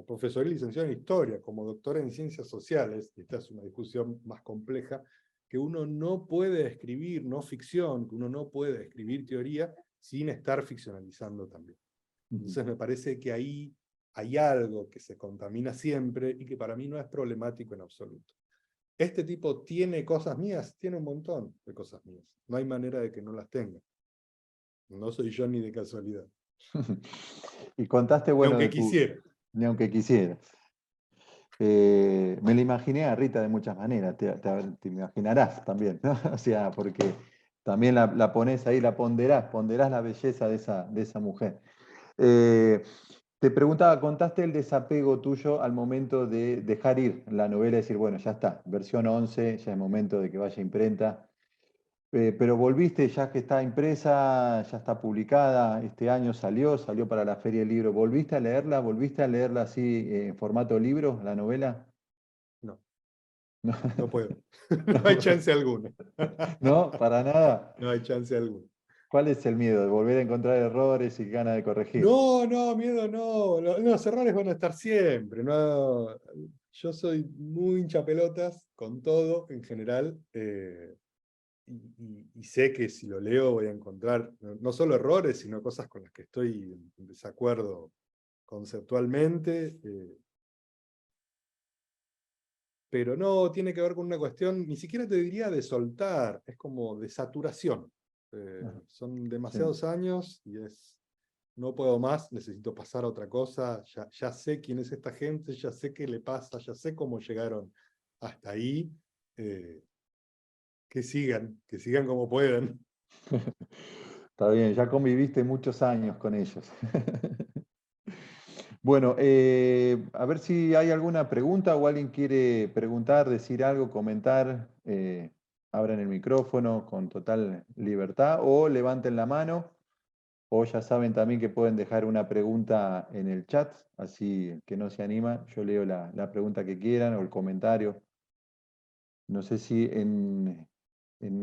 profesor y licenciado en Historia, como doctor en Ciencias Sociales, y esta es una discusión más compleja, que uno no puede escribir no ficción, que uno no puede escribir teoría sin estar ficcionalizando también. Entonces me parece que ahí hay algo que se contamina siempre y que para mí no es problemático en absoluto. ¿Este tipo tiene cosas mías? Tiene un montón de cosas mías. No hay manera de que no las tenga. No soy yo ni de casualidad. Y contaste, Ni bueno, aunque de tu, quisiera. ni aunque quisieras. Me la imaginé a Rita de muchas maneras, te imaginarás también, ¿no? O sea, porque también la pones ahí, la ponderás la belleza de esa mujer. Te preguntaba, contaste el desapego tuyo al momento de dejar ir la novela y decir, bueno, ya está, versión 11, ya es momento de que vaya a imprenta. Pero volviste, ya que está impresa, ya está publicada, este año salió para la Feria del Libro. ¿Volviste a leerla así en formato libro, la novela? No, No, no puedo. No hay chance alguna. no, para nada. No hay chance alguna. ¿Cuál es el miedo? ¿De volver a encontrar errores y ganas de corregir? No, no, miedo no. Los errores van a estar siempre. No. Yo soy muy hinchapelotas con todo en general. Y sé que si lo leo voy a encontrar no solo errores, sino cosas con las que estoy en desacuerdo conceptualmente. Pero no tiene que ver con una cuestión, ni siquiera te diría de soltar, es como de saturación. Ajá, Son sí. demasiados años y no puedo más, necesito pasar a otra cosa, ya sé quién es esta gente, ya sé qué le pasa, ya sé cómo llegaron hasta ahí, que sigan como puedan. Está bien, ya conviviste muchos años con ellos. Bueno, a ver si hay alguna pregunta o alguien quiere preguntar, decir algo, comentar. Abran el micrófono con total libertad o levanten la mano. O ya saben también que pueden dejar una pregunta en el chat, así el que no se anima, yo leo la pregunta que quieran o el comentario. No sé si en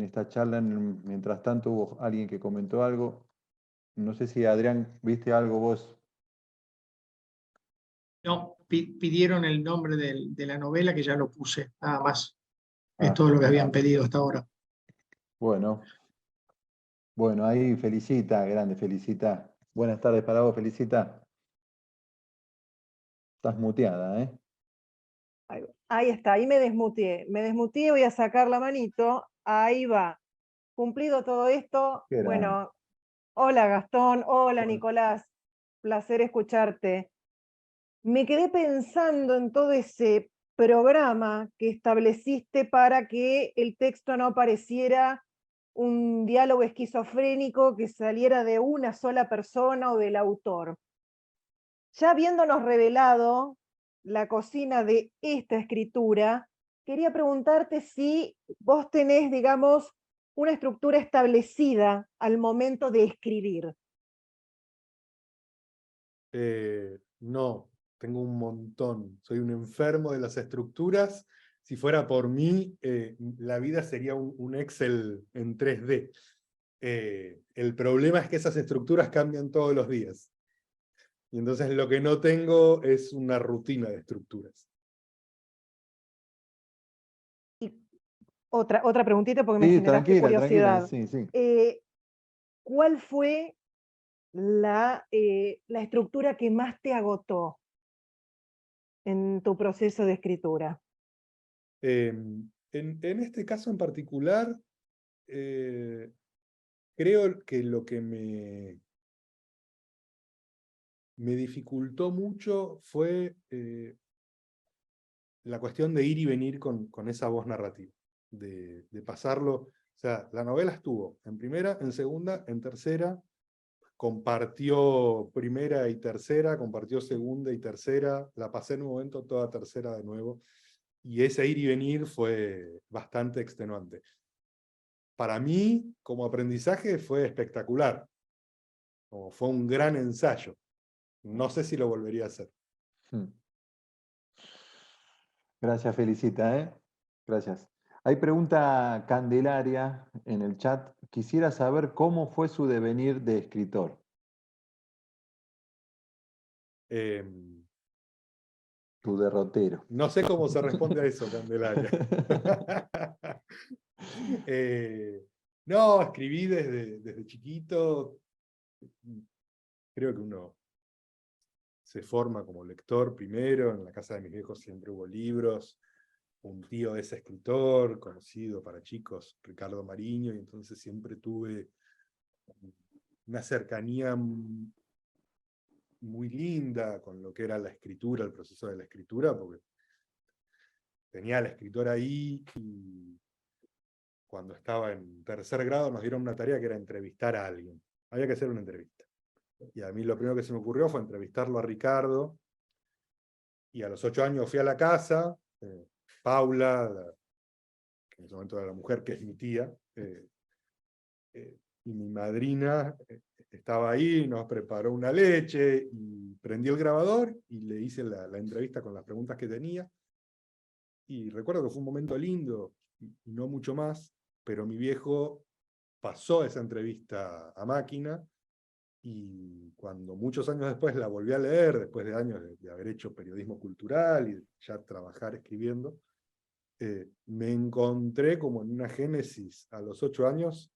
esta charla, mientras tanto, hubo alguien que comentó algo. No sé si Adrián, viste algo vos. No, pidieron el nombre de la novela que ya lo puse, nada más. Es Ah, todo lo que habían dale. pedido hasta ahora. Bueno, bueno, ahí felicita, grande, felicita. Buenas tardes para vos, felicita. Estás muteada, ¿eh? Ahí está, ahí me desmuteé, voy a sacar la manito, ahí va. Cumplido todo esto, Qué grande. bueno, hola Gastón, hola Bueno, Nicolás, placer escucharte. Me quedé pensando en todo ese programa que estableciste para que el texto no pareciera un diálogo esquizofrénico que saliera de una sola persona o del autor. Ya habiéndonos revelado la cocina de esta escritura, quería preguntarte si vos tenés, digamos, una estructura establecida al momento de escribir. No, tengo un montón. Soy un enfermo de las estructuras. Si fuera por mí, la vida sería un Excel en 3D. El problema es que esas estructuras cambian todos los días. Y entonces lo que no tengo es una rutina de estructuras. Y otra preguntita porque me sí, generaste tranquila, tranquila, curiosidad. sí, sí. ¿Cuál fue la estructura que más te agotó en tu proceso de escritura? En este caso en particular, creo que lo que me dificultó mucho fue la cuestión de ir y venir con esa voz narrativa, de pasarlo. O sea, la novela estuvo en primera, en segunda, en tercera, compartió primera y tercera, compartió segunda y tercera, la pasé en un momento toda tercera de nuevo, y ese ir y venir fue bastante extenuante. Para mí, como aprendizaje, fue espectacular, como fue un gran ensayo. No sé si lo volvería a hacer. Hmm. Gracias, felicita, ¿eh? Gracias. Hay pregunta Candelaria en el chat. Quisiera saber cómo fue su devenir de escritor. Eh, Tu derrotero. no sé cómo se responde a eso, Candelaria. No, escribí desde chiquito. Creo que uno se forma como lector primero. En la casa de mis viejos siempre hubo libros. Un tío es escritor, conocido para chicos, Ricardo Mariño, y entonces siempre tuve una cercanía muy linda con lo que era la escritura, el proceso de la escritura, porque tenía al escritor ahí, y cuando estaba en tercer grado nos dieron una tarea que era entrevistar a alguien. Había que hacer una entrevista. Y a mí lo primero que se me ocurrió fue entrevistarlo a Ricardo, y a los 8 años fui a la casa, Paula, que en ese momento era la mujer que es mi tía, y mi madrina estaba ahí, nos preparó una leche, y prendí el grabador y le hice la entrevista con las preguntas que tenía. Y recuerdo que fue un momento lindo, y no mucho más, pero mi viejo pasó esa entrevista a máquina, y cuando muchos años después la volví a leer, después de años de haber hecho periodismo cultural y ya trabajar escribiendo, me encontré como en una génesis a los 8 años,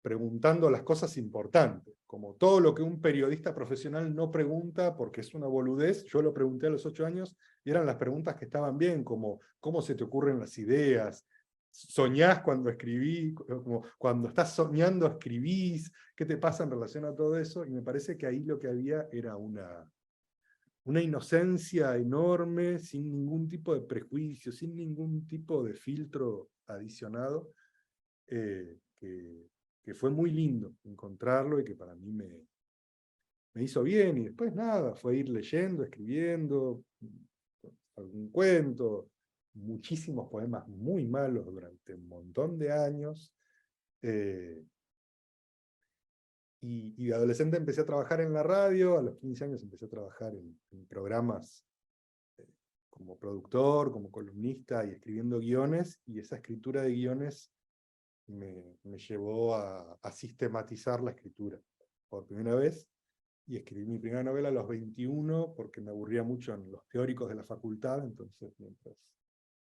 preguntando las cosas importantes, como todo lo que un periodista profesional no pregunta porque es una boludez. Yo lo pregunté a los 8 años y eran las preguntas que estaban bien, como ¿cómo se te ocurren las ideas? ¿Soñás cuando escribís? Como, cuando estás soñando, escribís. ¿Qué te pasa en relación a todo eso? Y me parece que ahí lo que había era una inocencia enorme, sin ningún tipo de prejuicio, sin ningún tipo de filtro adicionado, que que fue muy lindo encontrarlo y que para mí me hizo bien. Y después nada, fue ir leyendo, escribiendo, algún cuento, muchísimos poemas muy malos durante un montón de años. Y de adolescente empecé a trabajar en la radio, a los 15 años empecé a trabajar en programas como productor, como columnista y escribiendo guiones, y esa escritura de guiones me llevó a sistematizar la escritura por primera vez, y escribí mi primera novela a los 21 porque me aburría mucho en los teóricos de la facultad. Entonces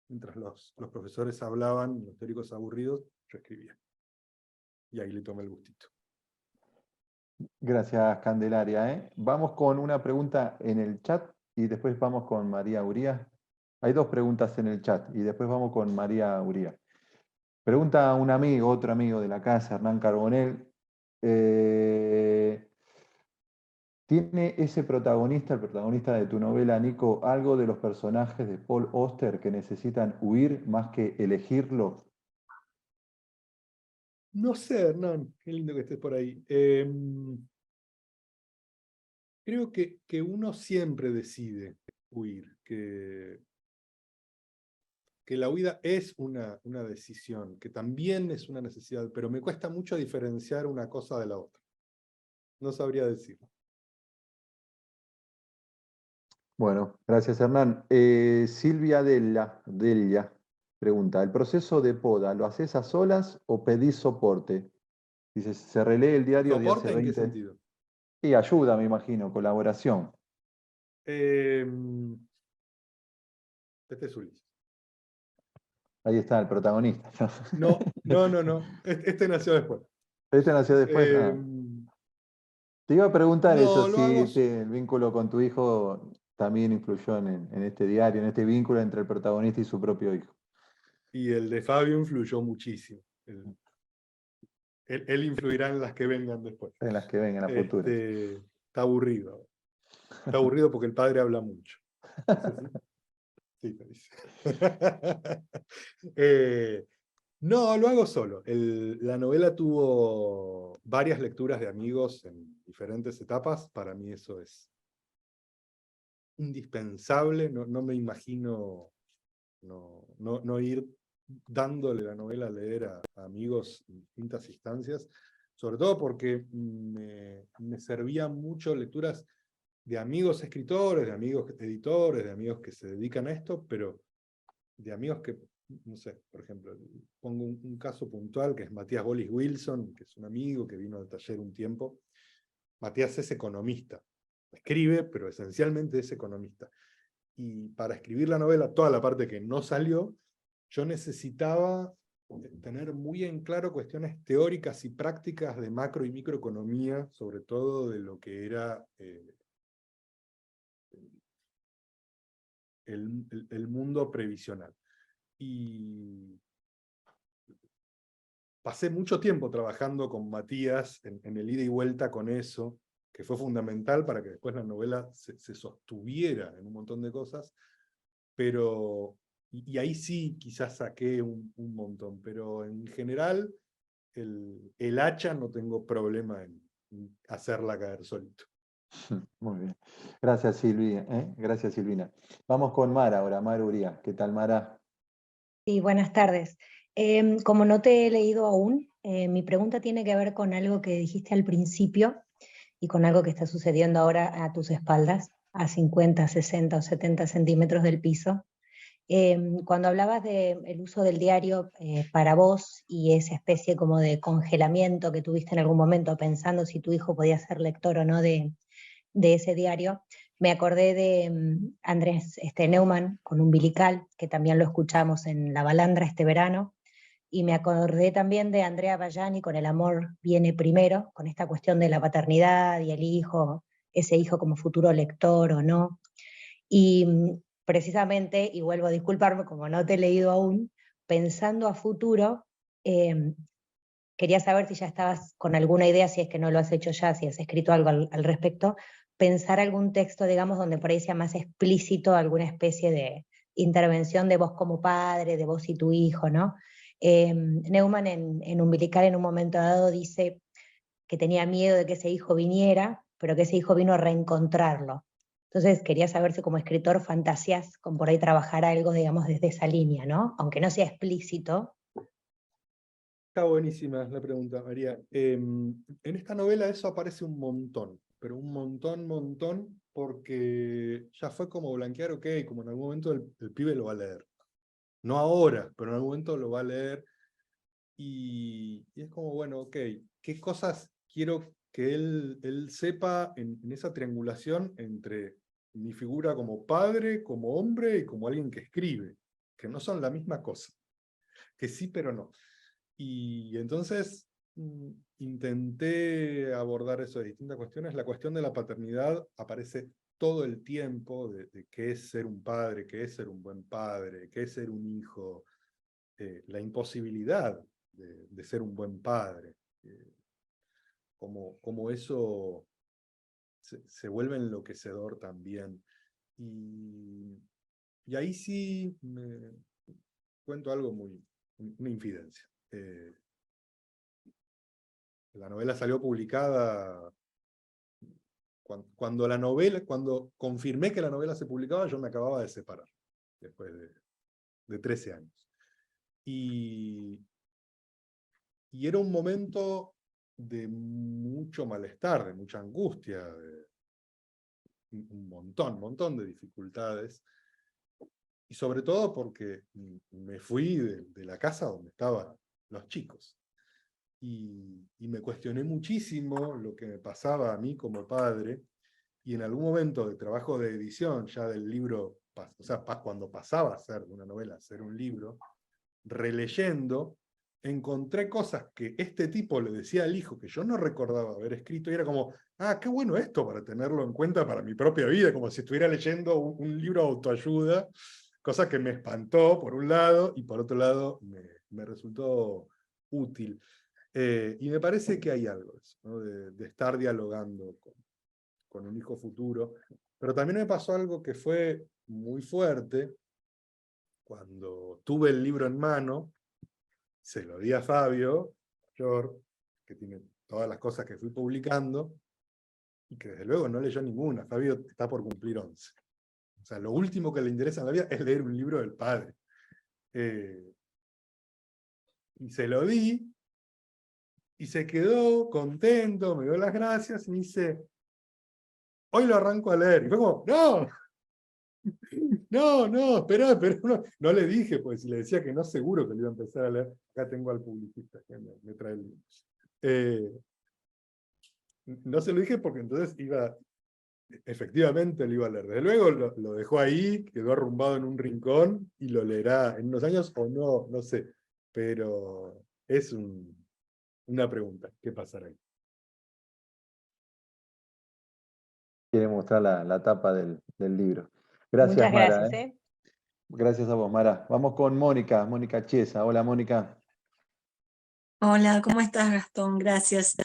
mientras los profesores hablaban, los teóricos aburridos, yo escribía. Y ahí le tomé el gustito. Gracias, Candelaria. Vamos con una pregunta en el chat y después vamos con María Uría. Hay dos preguntas en el chat y después vamos con María Uría. Pregunta un amigo, otro amigo de la casa, Hernán Carbonell. ¿Tiene ese protagonista, el protagonista de tu novela, Nico, algo de los personajes de Paul Auster que necesitan huir más que elegirlo? No sé, Hernán, qué lindo que estés por ahí. Creo que uno siempre decide huir, que la huida es una decisión, que también es una necesidad, pero me cuesta mucho diferenciar una cosa de la otra. No sabría decirlo. Bueno, gracias, Hernán. Silvia Della pregunta, ¿el proceso de poda lo haces a solas o pedís soporte? Dice, se relee el diario de hace ¿Soporte en qué 20... sentido? Y ayuda, me imagino, colaboración. Este es Ulises. Ahí está, el protagonista. No. Este nació después. Este nació después. Te iba a preguntar eso, No, lo hago. si el vínculo con tu hijo también influyó en este diario, en este vínculo entre el protagonista y su propio hijo. Y el de Fabio influyó muchísimo. Él influirá en las que vengan después. En las que vengan, a futuras. Está aburrido. Está aburrido porque el padre habla mucho. Sí, te dice. No, lo hago solo. La novela tuvo varias lecturas de amigos en diferentes etapas. Para mí eso es indispensable. No me imagino no ir dándole la novela a leer a amigos en distintas instancias, sobre todo porque me servían mucho lecturas de amigos escritores, de amigos editores, de amigos que se dedican a esto, pero de amigos que, no sé, por ejemplo, pongo un caso puntual que es Matías Bolis Wilson, que es un amigo que vino al taller un tiempo. Matías es economista, escribe, pero esencialmente es economista. Y para escribir la novela, toda la parte que no salió, yo necesitaba tener muy en claro cuestiones teóricas y prácticas de macro y microeconomía, sobre todo de lo que era el mundo previsional. Y pasé mucho tiempo trabajando con Matías en el ida y vuelta con eso, que fue fundamental para que después la novela se sostuviera en un montón de cosas, pero... Y ahí sí quizás saqué un montón, pero en general el hacha no tengo problema en hacerla caer solito. Muy bien. Gracias, Silvia. Gracias, Silvina. Vamos con Mara ahora, Mara Uría. ¿Qué tal, Mara? Sí, buenas tardes. Como no te he leído aún, mi pregunta tiene que ver con algo que dijiste al principio y con algo que está sucediendo ahora a tus espaldas, a 50, 60 o 70 centímetros del piso. Cuando hablabas del uso del diario para vos y esa especie como de congelamiento que tuviste en algún momento pensando si tu hijo podía ser lector o no de ese diario, me acordé de Andrés Neumann con Umbilical, que también lo escuchamos en La Balandra este verano, y me acordé también de Andrea Ballani con El amor viene primero, con esta cuestión de la paternidad y el hijo, ese hijo como futuro lector o no. Y precisamente, y vuelvo a disculparme como no te he leído aún, pensando a futuro, quería saber si ya estabas con alguna idea, si es que no lo has hecho ya, si has escrito algo al respecto, pensar algún texto, digamos, donde por ahí sea más explícito alguna especie de intervención de vos como padre, de vos y tu hijo, ¿no? Neumann en Umbilical en un momento dado dice que tenía miedo de que ese hijo viniera, pero que ese hijo vino a reencontrarlo. Entonces quería saber si como escritor fantasías con por ahí trabajar algo, digamos, desde esa línea, ¿no? Aunque no sea explícito. Está buenísima la pregunta, María. En esta novela eso aparece un montón, pero un montón, porque ya fue como blanquear, ok, como en algún momento el pibe lo va a leer. No ahora, pero en algún momento lo va a leer. Y es como, bueno, ok, ¿qué cosas quiero que él sepa en esa triangulación entre mi figura como padre, como hombre y como alguien que escribe? Que no son la misma cosa. Que sí, pero no. Y entonces intenté abordar eso de distintas cuestiones. La cuestión de la paternidad aparece todo el tiempo, de qué es ser un padre, qué es ser un buen padre, qué es ser un hijo, la imposibilidad de ser un buen padre, como eso se vuelve enloquecedor también. Y ahí sí me cuento algo una infidencia. La novela salió publicada cuando confirmé que la novela se publicaba, yo me acababa de separar, después de 13 años. Y era un momento de mucho malestar, de mucha angustia, de un montón de dificultades, y sobre todo porque me fui de la casa donde estaban los chicos. Y me cuestioné muchísimo lo que me pasaba a mí como padre, y en algún momento de trabajo de edición, ya del libro, o sea, cuando pasaba a ser una novela, a ser un libro, releyendo, encontré cosas que este tipo le decía al hijo que yo no recordaba haber escrito, y era como, qué bueno esto para tenerlo en cuenta para mi propia vida, como si estuviera leyendo un libro de autoayuda, cosa que me espantó por un lado, y por otro lado me resultó útil. Y me parece que hay algo de eso, ¿no? de estar dialogando con un hijo futuro. Pero también me pasó algo que fue muy fuerte. Cuando tuve el libro en mano, se lo di a Fabio, mayor, que tiene todas las cosas que fui publicando, y que desde luego no leyó ninguna. Fabio está por cumplir 11. O sea, lo último que le interesa en la vida es leer un libro del padre. Y se lo di, y se quedó contento, me dio las gracias, y me dice, hoy lo arranco a leer. Y fue como, no, espera, no le dije, pues si le decía que no, seguro que lo iba a empezar a leer. Acá tengo al publicista que me trae el libro. No se lo dije porque entonces efectivamente lo iba a leer. Desde luego lo dejó ahí, quedó arrumbado en un rincón, y lo leerá en unos años o no sé. Pero es una pregunta, ¿qué pasará ahí? Quiere mostrar la tapa del libro. Gracias, Muchas Mara. gracias. Gracias a vos, Mara. Vamos con Mónica Chiesa. Hola, Mónica. Hola, ¿cómo estás, Gastón? Gracias.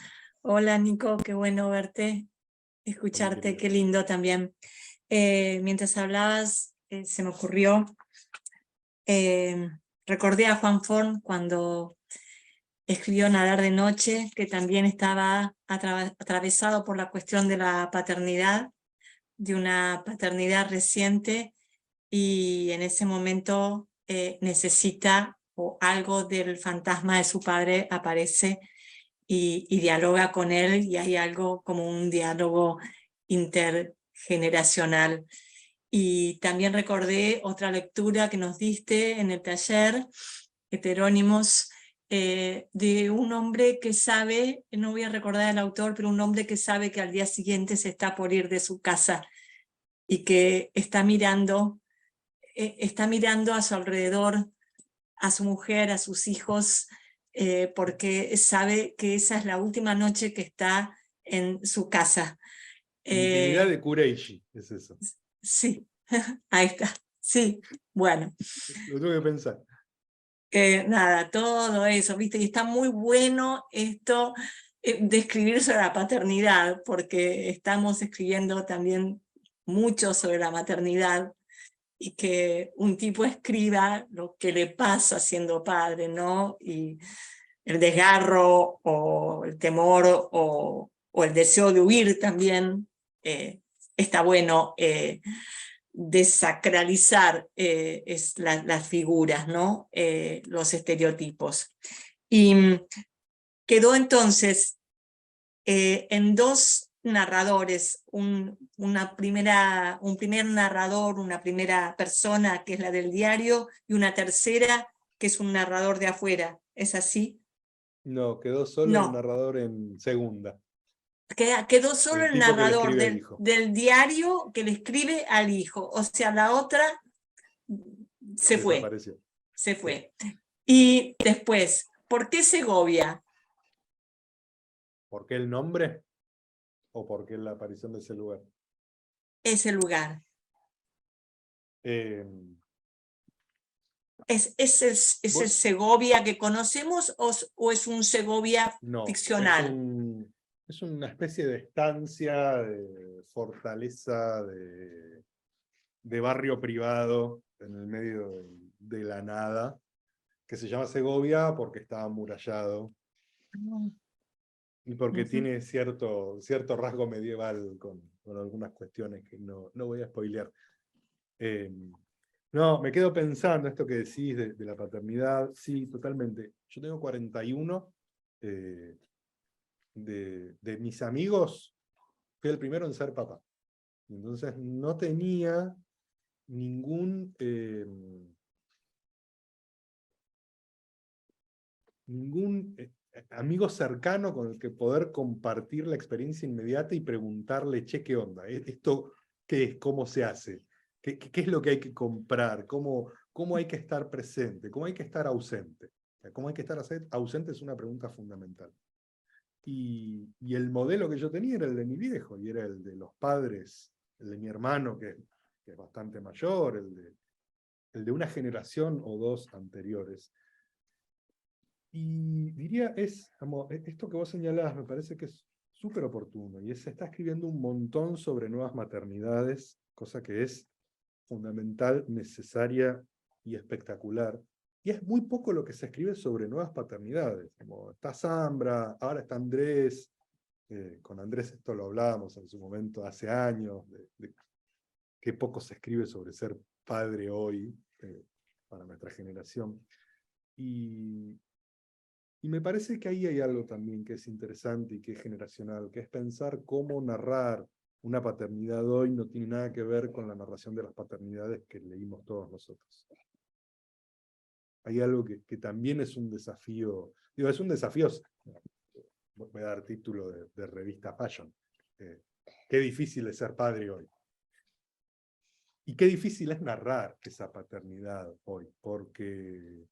Hola, Nico, qué bueno verte, escucharte, qué lindo también. Mientras hablabas, se me ocurrió, recordé a Juan Forn cuando escribió Nadar de Noche, que también estaba atravesado por la cuestión de la paternidad, de una paternidad reciente, y en ese momento necesita, o algo del fantasma de su padre aparece y dialoga con él, y hay algo como un diálogo intergeneracional. Y también recordé otra lectura que nos diste en el taller, Heterónimos, de un hombre que sabe, no voy a recordar el autor, pero un hombre que sabe que al día siguiente se está por ir de su casa, y que está mirando a su alrededor, a su mujer, a sus hijos, porque sabe que esa es la última noche que está en su casa. Intimidad de Kureishi, es eso. Sí, ahí está. Sí, bueno. Lo tengo que pensar. Nada, todo eso, ¿viste? Y está muy bueno esto de escribir sobre la paternidad, porque estamos escribiendo también mucho sobre la maternidad, y que un tipo escriba lo que le pasa siendo padre, ¿no? Y el desgarro o el temor o el deseo de huir también, está bueno desacralizar las figuras, ¿no? Los estereotipos. Y quedó entonces en dos narradores, un primer narrador, una primera persona que es la del diario, y una tercera que es un narrador de afuera. ¿Es así? No, quedó solo No. el narrador en segunda. Quedó solo el tipo que le narrador escribe al hijo. del diario que le escribe al hijo. O sea, la otra se fue. Desapareció. Se fue. Y después, ¿por qué Segovia? ¿Por qué el nombre? ¿O por qué la aparición de ese lugar? Ese lugar. Eh, ¿Es el Segovia que conocemos o es un Segovia no, ficcional? es una especie de estancia, de fortaleza, de barrio privado en el medio de la nada, que se llama Segovia porque está amurallado y porque tiene cierto rasgo medieval con algunas cuestiones que no voy a spoilear. No, me quedo pensando esto que decís de la paternidad. Sí, totalmente. Yo tengo 41. De mis amigos, fui el primero en ser papá. Entonces no tenía ningún amigo cercano con el que poder compartir la experiencia inmediata y preguntarle, che, ¿qué onda? ¿Esto qué es? ¿Cómo se hace? ¿Qué es lo que hay que comprar? ¿Cómo hay que estar presente? ¿Cómo hay que estar ausente? ¿Cómo hay que estar ausente? Es una pregunta fundamental. Y el modelo que yo tenía era el de mi viejo, y era el de los padres, el de mi hermano, que es bastante mayor, el de una generación o dos anteriores. Y diría, esto que vos señalás me parece que es súper oportuno, y se está escribiendo un montón sobre nuevas maternidades, cosa que es fundamental, necesaria y espectacular. Y es muy poco lo que se escribe sobre nuevas paternidades. Como está Zambra, ahora está Andrés. Con Andrés esto lo hablábamos en su momento, hace años, de qué poco se escribe sobre ser padre hoy, para nuestra generación. Y me parece que ahí hay algo también que es interesante y que es generacional, que es pensar cómo narrar una paternidad hoy no tiene nada que ver con la narración de las paternidades que leímos todos nosotros. Hay algo que también es un desafío, es un desafío, voy a dar título de revista Fashion, qué difícil es ser padre hoy. Y qué difícil es narrar esa paternidad hoy, porque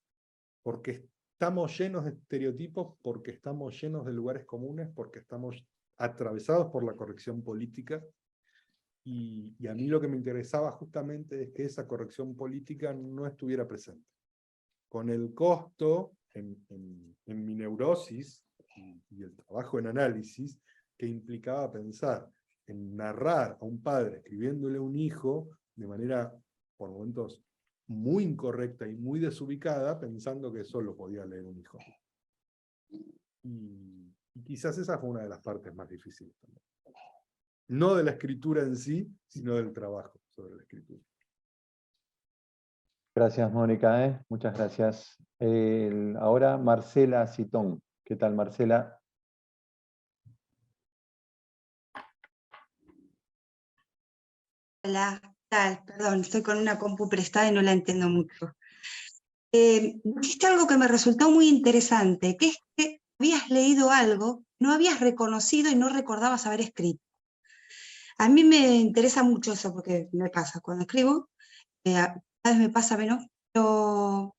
estamos llenos de estereotipos, porque estamos llenos de lugares comunes, porque estamos atravesados por la corrección política, y a mí lo que me interesaba justamente es que esa corrección política no estuviera presente. Con el costo, en mi neurosis, y el trabajo en análisis, que implicaba pensar en narrar a un padre escribiéndole a un hijo de manera, por momentos, muy incorrecta y muy desubicada, pensando que eso lo podía leer un hijo. Y quizás esa fue una de las partes más difíciles también. No de la escritura en sí, sino del trabajo sobre la escritura. Gracias, Mónica. Muchas gracias. Ahora Marcela Citón. ¿Qué tal, Marcela? Hola, tal, perdón, estoy con una compu prestada y no la entiendo mucho. Dijiste algo que me resultó muy interesante, que es que habías leído algo, no habías reconocido y no recordabas haber escrito. A mí me interesa mucho eso porque me pasa, cuando escribo, a veces me pasa menos, pero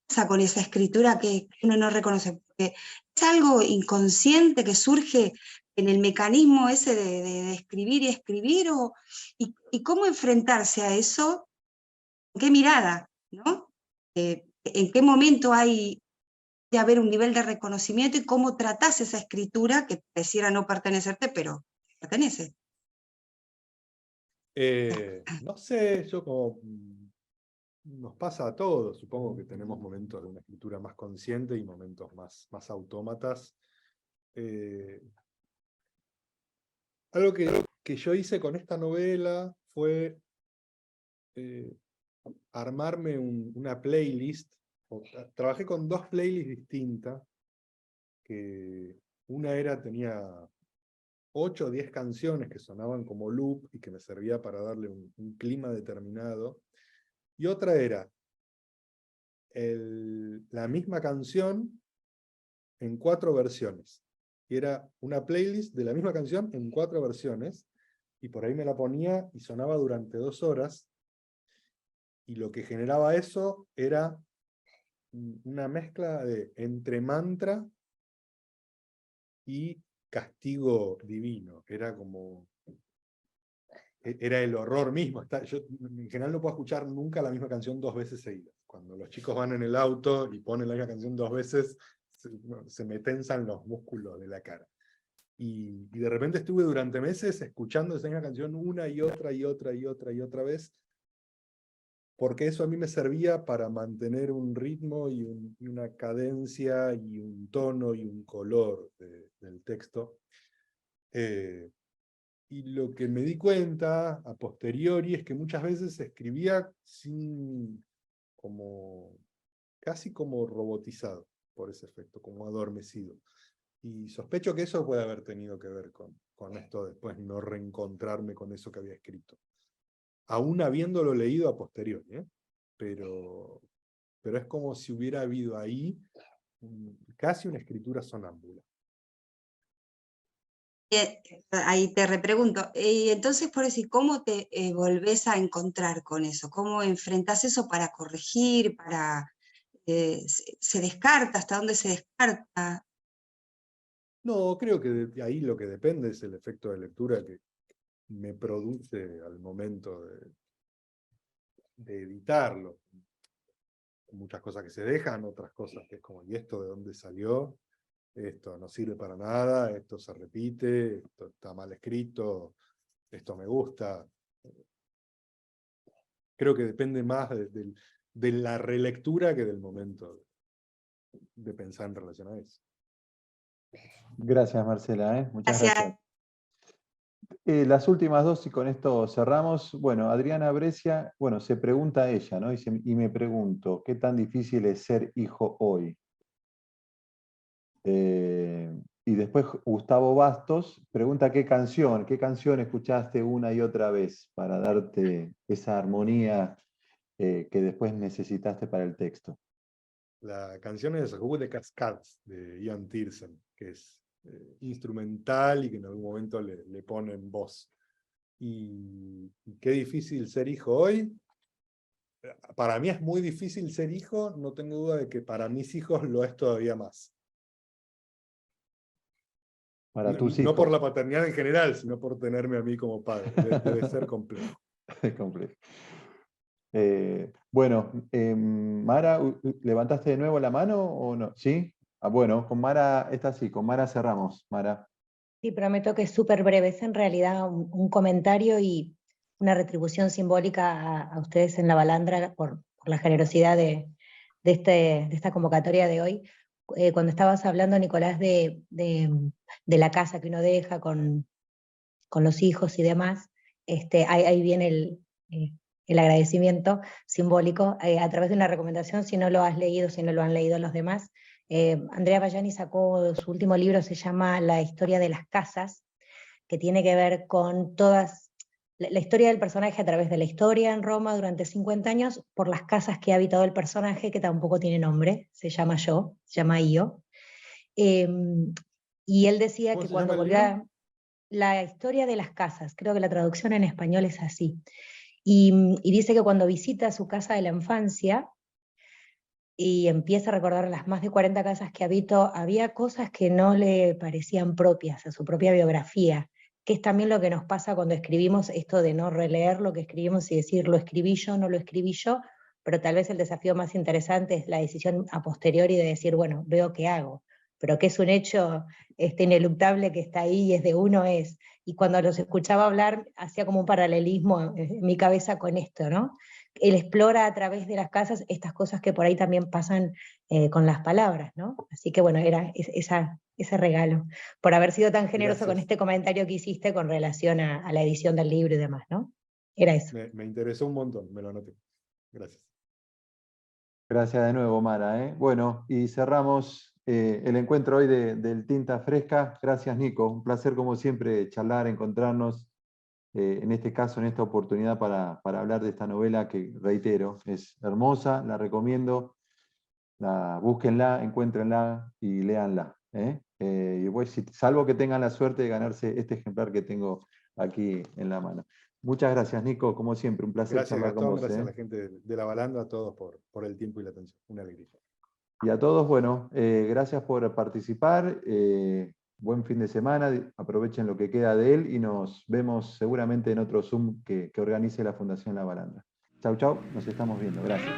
pasa con esa escritura que uno no reconoce, porque es algo inconsciente que surge en el mecanismo ese de escribir y escribir, y cómo enfrentarse a eso, qué mirada, ¿no? En qué momento hay de haber un nivel de reconocimiento y cómo tratás esa escritura que pareciera no pertenecerte, pero pertenece. No sé, yo como nos pasa a todos, supongo que tenemos momentos de una escritura más consciente y momentos más autómatas. Algo que yo hice con esta novela fue armarme una playlist. Trabajé con 2 playlists distintas, que una tenía 8 o 10 canciones que sonaban como loop y que me servía para darle un clima determinado, y otra era la misma canción en 4 versiones. Y era una playlist de la misma canción en 4 versiones, y por ahí me la ponía y sonaba durante 2 horas, y lo que generaba eso era una mezcla entre mantra y castigo divino. Era como... era el horror mismo. Yo en general no puedo escuchar nunca la misma canción 2 veces seguidas. Cuando los chicos van en el auto y ponen la misma canción 2 veces, se me tensan los músculos de la cara. Y de repente estuve durante meses escuchando esa misma canción una y otra y otra y otra y otra vez, porque eso a mí me servía para mantener un ritmo y una cadencia y un tono y un color del texto. Y lo que me di cuenta a posteriori es que muchas veces escribía casi como robotizado por ese efecto, como adormecido. Y sospecho que eso puede haber tenido que ver con esto después, no reencontrarme con eso que había escrito. Aún habiéndolo leído a posteriori, ¿eh? Pero es como si hubiera habido ahí casi una escritura sonámbula. Ahí te repregunto, y entonces por decir, ¿cómo te volvés a encontrar con eso? ¿Cómo enfrentás eso para corregir, se descarta? ¿Hasta dónde se descarta? No, creo que de ahí lo que depende es el efecto de lectura que me produce al momento de editarlo. Muchas cosas que se dejan, otras cosas que es como, ¿y esto de dónde salió? Esto no sirve para nada, esto se repite, esto está mal escrito, esto me gusta. Creo que depende más de la relectura que del momento de pensar en relación a eso. Gracias, Marcela. Muchas Gracias. gracias. Las últimas 2, y con esto cerramos. Bueno, Adriana Brescia, se pregunta a ella, ¿no? Y me pregunto, ¿qué tan difícil es ser hijo hoy? Y después Gustavo Bastos pregunta qué canción escuchaste una y otra vez para darte esa armonía que después necesitaste para el texto. La canción es Rue de Cascades, de Ian Tiersen, que es instrumental y que en algún momento le ponen voz. Y qué difícil ser hijo hoy. Para mí es muy difícil ser hijo, no tengo duda de que para mis hijos lo es todavía más. Para tus hijos. No por la paternidad en general, sino por tenerme a mí como padre. Debe ser complejo. Es complejo. Mara, ¿levantaste de nuevo la mano o no? ¿Sí? Bueno, con Mara, con Mara cerramos, Mara. Sí, prometo que es súper breve, es en realidad un comentario y una retribución simbólica a ustedes en La Balandra por la generosidad de esta convocatoria de hoy. Cuando estabas hablando, Nicolás, de la casa que uno deja con los hijos y demás, ahí viene el agradecimiento simbólico a través de una recomendación, si no lo has leído, si no lo han leído los demás. Andrea Vallani sacó su último libro, se llama La historia de las casas, que tiene que ver con la historia del personaje a través de la historia en Roma durante 50 años, por las casas que ha habitado el personaje, que tampoco tiene nombre, se llama Io. Y él decía que cuando volvió la historia de las casas, creo que la traducción en español es así, y dice que cuando visita su casa de la infancia, y empieza a recordar las más de 40 casas que habitó, había cosas que no le parecían propias a su propia biografía, que es también lo que nos pasa cuando escribimos, esto de no releer lo que escribimos y decir, lo escribí yo, no lo escribí yo, pero tal vez el desafío más interesante es la decisión a posteriori de decir, bueno, veo qué hago, pero que es un hecho ineluctable que está ahí y es de uno, es. Y cuando los escuchaba hablar, hacía como un paralelismo en mi cabeza con esto, ¿no? Él explora a través de las casas estas cosas que por ahí también pasan con las palabras, ¿no? Así que bueno, era ese regalo, por haber sido tan generoso con Gracias. este comentario que hiciste con relación a la edición del libro y demás, ¿no? Era eso. Me interesó un montón, me lo anoté. Gracias. Gracias de nuevo, Mara. Bueno, y cerramos el encuentro hoy del Tinta Fresca. Gracias, Nico. Un placer, como siempre, charlar, encontrarnos, en este caso, en esta oportunidad, para hablar de esta novela que, reitero, es hermosa, la recomiendo. Búsquenla, encuéntrenla y léanla. Y pues, salvo que tengan la suerte de ganarse este ejemplar que tengo aquí en la mano. Muchas gracias, Nico. Como siempre, un placer Gracias, charlar con Gastón, vos. gracias a la gente de La Balanda, a todos por el tiempo y la atención. Una alegría. Y a todos, bueno, gracias por participar. Buen fin de semana. Aprovechen lo que queda de él y nos vemos seguramente en otro Zoom que organice la Fundación La Balanda. Chau, chau. Nos estamos viendo. Gracias.